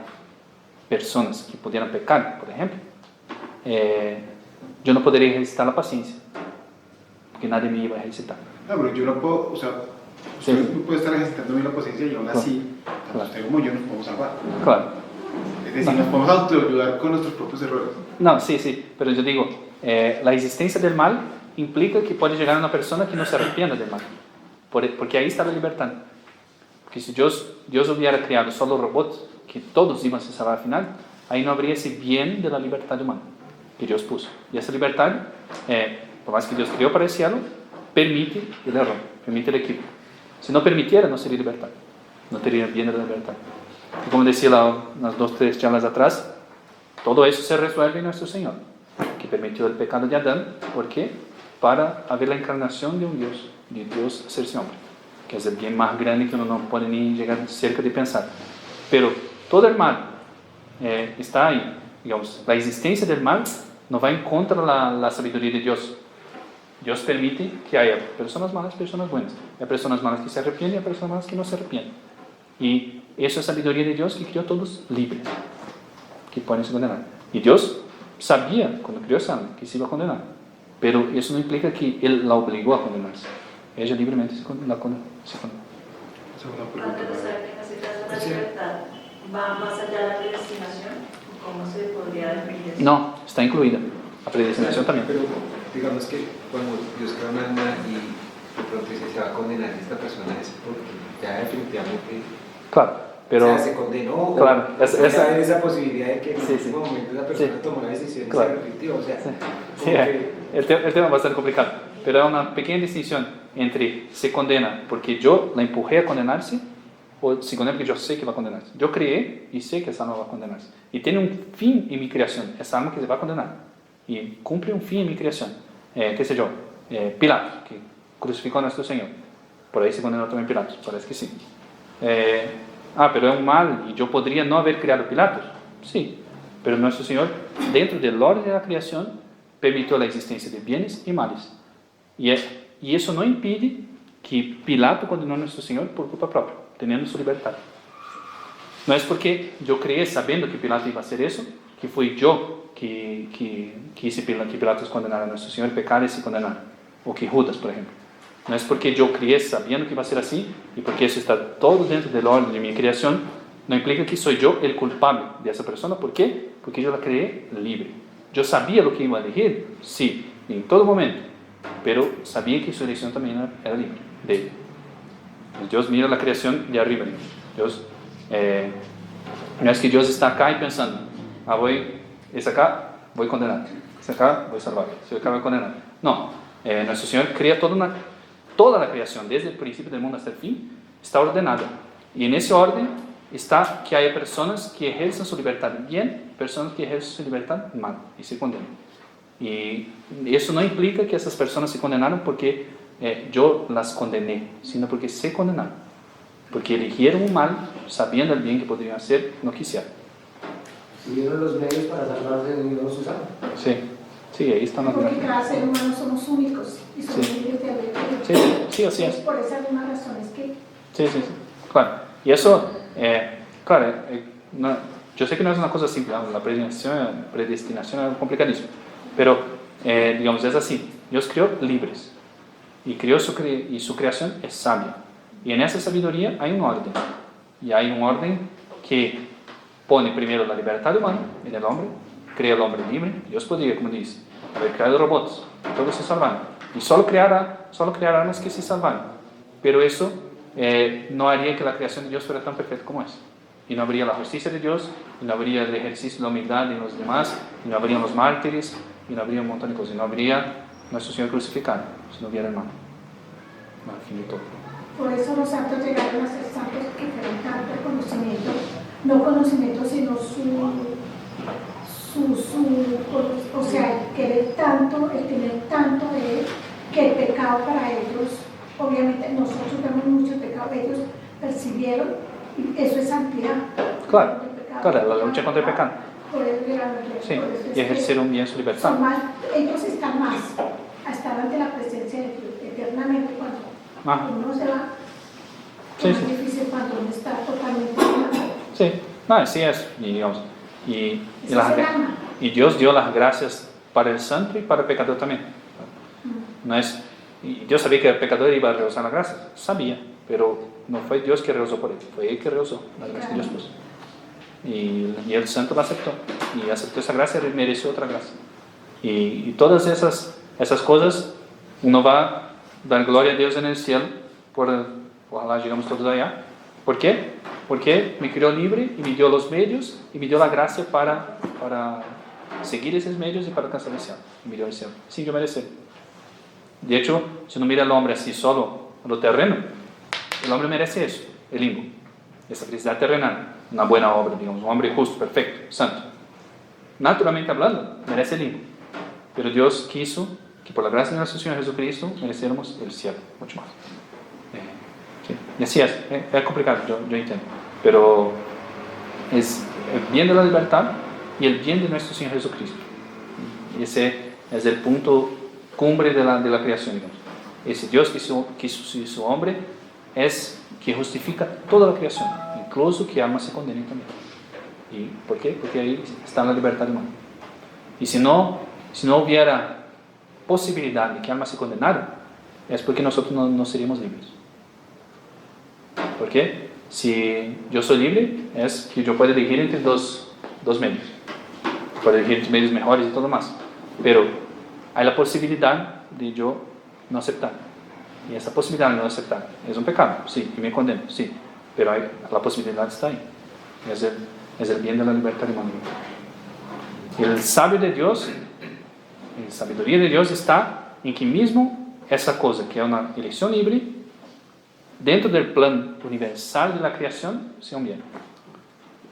personas que pudieran pecar, por ejemplo, yo no podría ejercitar la paciencia, porque nadie me iba a ejercitar. No, pero yo no puedo, o sea, usted no puede estar ejercitando bien la paciencia y aún así, tanto usted como yo nos podemos salvar. Claro. Es decir, nos podemos autoayudar con nuestros propios errores. No, sí, pero yo digo, la existencia del mal implica que puede llegar a una persona que no se arrepienta del mal, porque ahí está la libertad. Porque si Dios hubiera creado solo robots, que todos iban a se salvar al final, ahí no habría ese bien de la libertad humana que Dios puso. Y esa libertad, por más que Dios creó para el cielo, permite el error, permite el equívoco. Si no permitiera, no sería libertad, no tendría bien de la libertad. Y como decía las 2-3 charlas atrás, todo eso se resuelve en nuestro Señor, que permitió el pecado de Adán. ¿Por qué? Para haber la encarnación de un Dios, de Dios hacerse hombre, que es el bien más grande que uno no puede ni llegar cerca de pensar. Pero todo el mal está ahí. Digamos, la existencia del mal no va en contra de la sabiduría de Dios. Dios permite que haya personas malas, personas buenas. Hay personas malas que se arrepienten y hay personas malas que no se arrepienten. Y eso es sabiduría de Dios, que creó a todos libres, que pueden se condenar. Y Dios sabía, cuando creó esa alma, que se iba a condenar. Pero eso no implica que Él la obligó a condenarse. Ella libremente se condenó. Cuando necesitas una libertad, ¿va más allá de la predestinación? ¿Cómo se podría definir eso? No, está incluida. La predestinación también. Pero digamos que cuando Dios crea un alma y de pronto dice se va a condenar esta persona, es porque ya definitivamente Claro, pero... o sea, se condenó, claro, o esa posibilidad de que en el último momento esa persona tomó la decisión y se arrepintió. O sea, el tema es bastante complicado, pero hay una pequeña distinción entre se condena porque yo la empujé a condenarse o se condena porque yo sé que va a condenarse. Yo creé y sé que esa alma va a condenarse. Y tiene un fin en mi creación, esa alma que se va a condenar. Y cumple un fin en mi creación. ¿Qué sé yo? Pilato, que crucificó a nuestro Señor. Por ahí se condenó también Pilatos, parece que sí. Pero es un mal y yo podría no haber creado Pilatos. Sí, pero nuestro Señor, dentro del orden de la creación, permitió la existencia de bienes y males. Y eso no impide que Pilato condenó a nuestro Señor por culpa propia, teniendo su libertad. No es porque yo creé sabiendo que Pilato iba a hacer eso, que fui yo que hice que Pilatos condenara a nuestro Señor, pecar y se condenar. O que Judas, por ejemplo. No es porque yo crié sabiendo que iba a ser así, y porque eso está todo dentro del orden de mi creación, no implica que soy yo el culpable de esa persona. ¿Por qué? Porque yo la creé libre. Yo sabía lo que iba a elegir, sí, en todo momento, pero sabía que su elección también era libre de él. Dios mira la creación de arriba. Dios, no es que Dios está acá y pensando, ese acá voy a condenar, ese acá voy a salvar, ese acá voy a condenar. No, nuestro Señor crea toda la creación, desde el principio del mundo hasta el fin, está ordenada. Y en ese orden está que haya personas que ejercen su libertad bien, personas que ejercen su libertad mal y se condenan. Y eso no implica que esas personas se condenaron porque yo las condené, sino porque se condenaron, porque eligieron un mal sabiendo el bien que podrían hacer, no quisieron. Tuvieron los medios para salvarse y no los usaron. Sí, ahí están las porque cada ser humano somos únicos y somos libres de albedrío. Sí, así es. Por esas mismas razones que... Sí, claro. Y eso, claro, yo sé que no es una cosa simple, la predestinación es complicadísimo, pero digamos, es así. Dios creó libres y su creación es sabia. Y en esa sabiduría hay un orden. Y hay un orden que pone primero la libertad humana en el hombre, crea el hombre libre. Dios podría, como dice, haber creado robots, todos se salvan. Y solo crear armas que se salvan. Pero eso no haría que la creación de Dios fuera tan perfecta como es. Y no habría la justicia de Dios, y no habría el ejercicio de la humildad en los demás, y no habrían los mártires, y no habría un montón de cosas. Y no habría nuestro Señor crucificado, si no hubiera hermano. Al fin de todo. Por eso los santos llegaron a ser santos que fueron tanto el conocimiento, no conocimiento sino o sea, el querer tanto, el tener tanto de él, que el pecado para ellos, obviamente nosotros vemos mucho pecado, ellos percibieron, y eso es santidad. Claro, la lucha contra el pecado. Por eso llegaron y ejercer un bien su libertad. Ellos están más a estar ante la presencia de Dios eternamente cuando uno se va. Es más difícil cuando uno está totalmente. Así es. Y Dios dio las gracias para el santo y para el pecador también. Y Dios sabía que el pecador iba a rehusar la gracia, sabía, pero no fue Dios que rehusó por él, fue él que rehusó la gracia que Dios puso. Y el santo la aceptó, y aceptó esa gracia y mereció otra gracia. Y todas esas cosas, uno va a dar gloria a Dios en el cielo, ojalá llegamos todos allá, ¿Por qué? Porque me creó libre y me dio los medios y me dio la gracia para seguir esos medios y para alcanzar el cielo. Y me dio el cielo, sin yo merecer. De hecho, si uno mira al hombre así solo, a lo terreno, el hombre merece eso, el limbo, esa felicidad terrenal, una buena obra, digamos, un hombre justo, perfecto, santo. Naturalmente hablando, merece el limbo. Pero Dios quiso que por la gracia de nuestro Señor Jesucristo mereciéramos el cielo, mucho más. Sí. Y así es complicado, yo entiendo. Pero es el bien de la libertad y el bien de nuestro Señor Jesucristo. Ese es el punto cumbre de la creación, digamos. Ese Dios que hizo hombre es que justifica toda la creación, incluso que almas se condenen también. ¿Y por qué? Porque ahí está la libertad humana. Y si no hubiera posibilidad de que almas se condenaran, es porque nosotros no seríamos libres. ¿Por qué? Si yo soy libre, es que yo puedo elegir entre dos medios. Puedo elegir entre medios mejores y todo más. Pero hay la posibilidad de yo no aceptar. Y esa posibilidad de no aceptar es un pecado, sí, y me condeno, sí. Pero la posibilidad está ahí. Es el bien de la libertad humana. El sabio de Dios, la sabiduría de Dios está en que mismo esa cosa que es una elección libre, dentro del plan universal de la creación, sea un bien.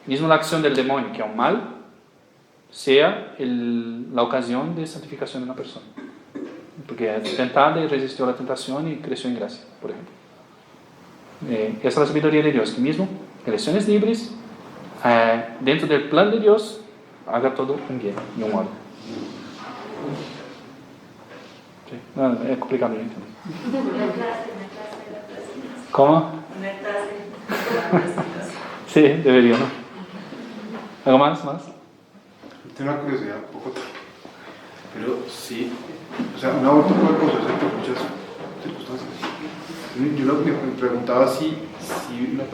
Mismo la acción del demonio, que es un mal, sea la ocasión de santificación de una persona. Porque es tentada y resistió a la tentación y creció en gracia, por ejemplo. Esa es la sabiduría de Dios, que mismo elecciones libres, dentro del plan de Dios, haga todo un bien y un orden. Sí. No, es complicado, yo entiendo. ¿Cómo? Sí, debería, ¿no? ¿Algo más? Tengo una curiosidad, un poco, pero sí, o sea, un aborto puede procesar por muchas circunstancias. Yo me preguntaba si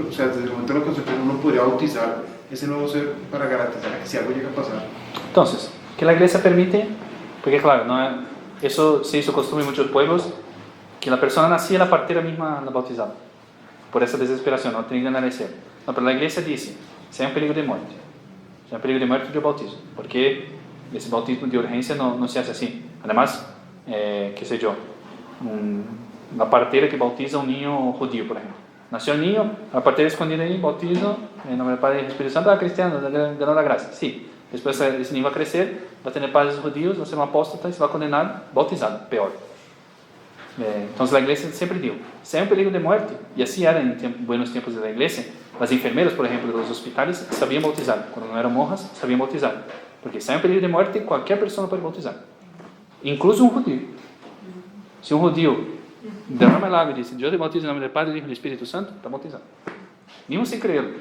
o sea, desde el momento de la concepción uno podría bautizar ese nuevo ser para garantizar que si algo llega a pasar. Entonces, que la iglesia permite, porque claro, eso se hizo costumbre en muchos pueblos, que la persona nacía la partera misma la bautizaba, por esa desesperación, no tenía ganas de nacer. No, pero la iglesia dice, si hay un peligro de muerte, yo bautizo, porque ese bautismo de urgencia no se hace así. Además, qué sé yo, la partera que bautiza a un niño judío, por ejemplo. Nació el niño, la partera escondida ahí, bautizo, en nombre del Padre y del Espíritu Santo, cristiano, ganó la gracia. Sí, después ese niño va a crecer, va a tener padres judíos, va a ser un apóstata y se va a condenar bautizado, peor. Entonces la iglesia siempre dijo, si hay un peligro de muerte, y así era en buenos tiempos de la iglesia, las enfermeras, por ejemplo, de los hospitales sabían bautizar, cuando no eran monjas sabían bautizar, porque si hay un peligro de muerte, cualquier persona puede bautizar, incluso un judío. Si un judío derrama el agua y dice, yo te bautizo en nombre del Padre, del Hijo y del Espíritu Santo, está bautizado, mismo sin creerlo.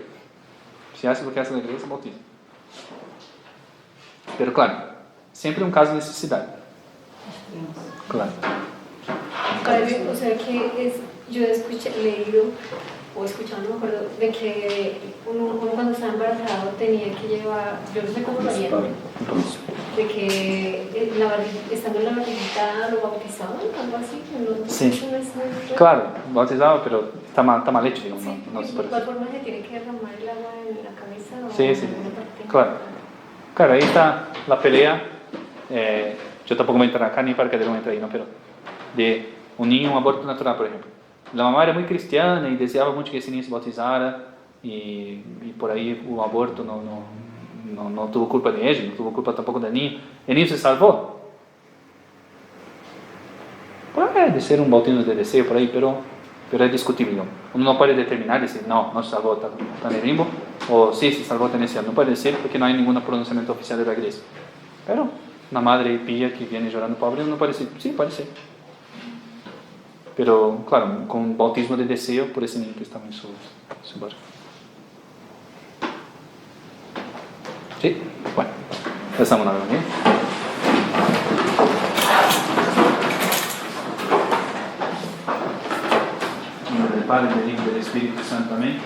Si hace lo que hace la iglesia, bautiza. Pero claro, siempre un caso de necesidad. Claro. Padre, o sea que yo he leído o escuchado, no me acuerdo, de que uno cuando está embarazado tenía que llevar, yo no sé cómo lo harían, de que estando en la barriguita lo bautizaban, algo así. Sí, claro, bautizado, pero está mal hecho, digamos. Sí, no se ¿de cuál forma se tiene que derramar el agua en la cabeza? Sí, claro, ahí está la pelea. Yo tampoco me entro acá ni para que no entre ahí, ¿no? Pero de un niño, un aborto natural, por ejemplo. La mamá era muy cristiana y deseaba mucho que ese niño se bautizara y por ahí un aborto no tuvo culpa de ella, no tuvo culpa tampoco del niño. El niño se salvó. Puede ser un bautismo de deseo por ahí, pero es discutible. Uno no puede determinar, decir, no se salvó, está en el limbo, o sí, se salvó, está en el cielo. No puede decir porque no hay ningún pronunciamiento oficial de la iglesia. Pero una madre pía que viene llorando pobre, uno puede decir, sí, puede ser. Pero, claro, con un bautismo de deseo por ese niño que estaba en su barrio. Sí, bueno, ya estamos hablando, ¿bien? En nombre del Padre, del Hijo y del Espíritu Santo, amén.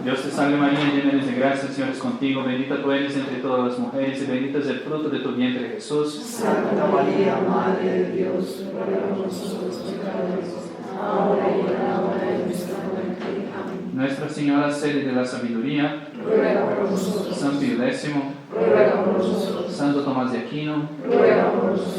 Dios te salve María, llena eres de gracia, el Señor es contigo, bendita tú eres entre todas las mujeres y bendito es el fruto de tu vientre Jesús. Santa María, Madre de Dios, ruega por nosotros pecadores, ahora y en la hora de nuestra muerte. Amén. Nuestra Señora Sede de la Sabiduría, ruega por nosotros. San Pío X, ruega por nosotros. Santo Tomás de Aquino, ruega por nosotros.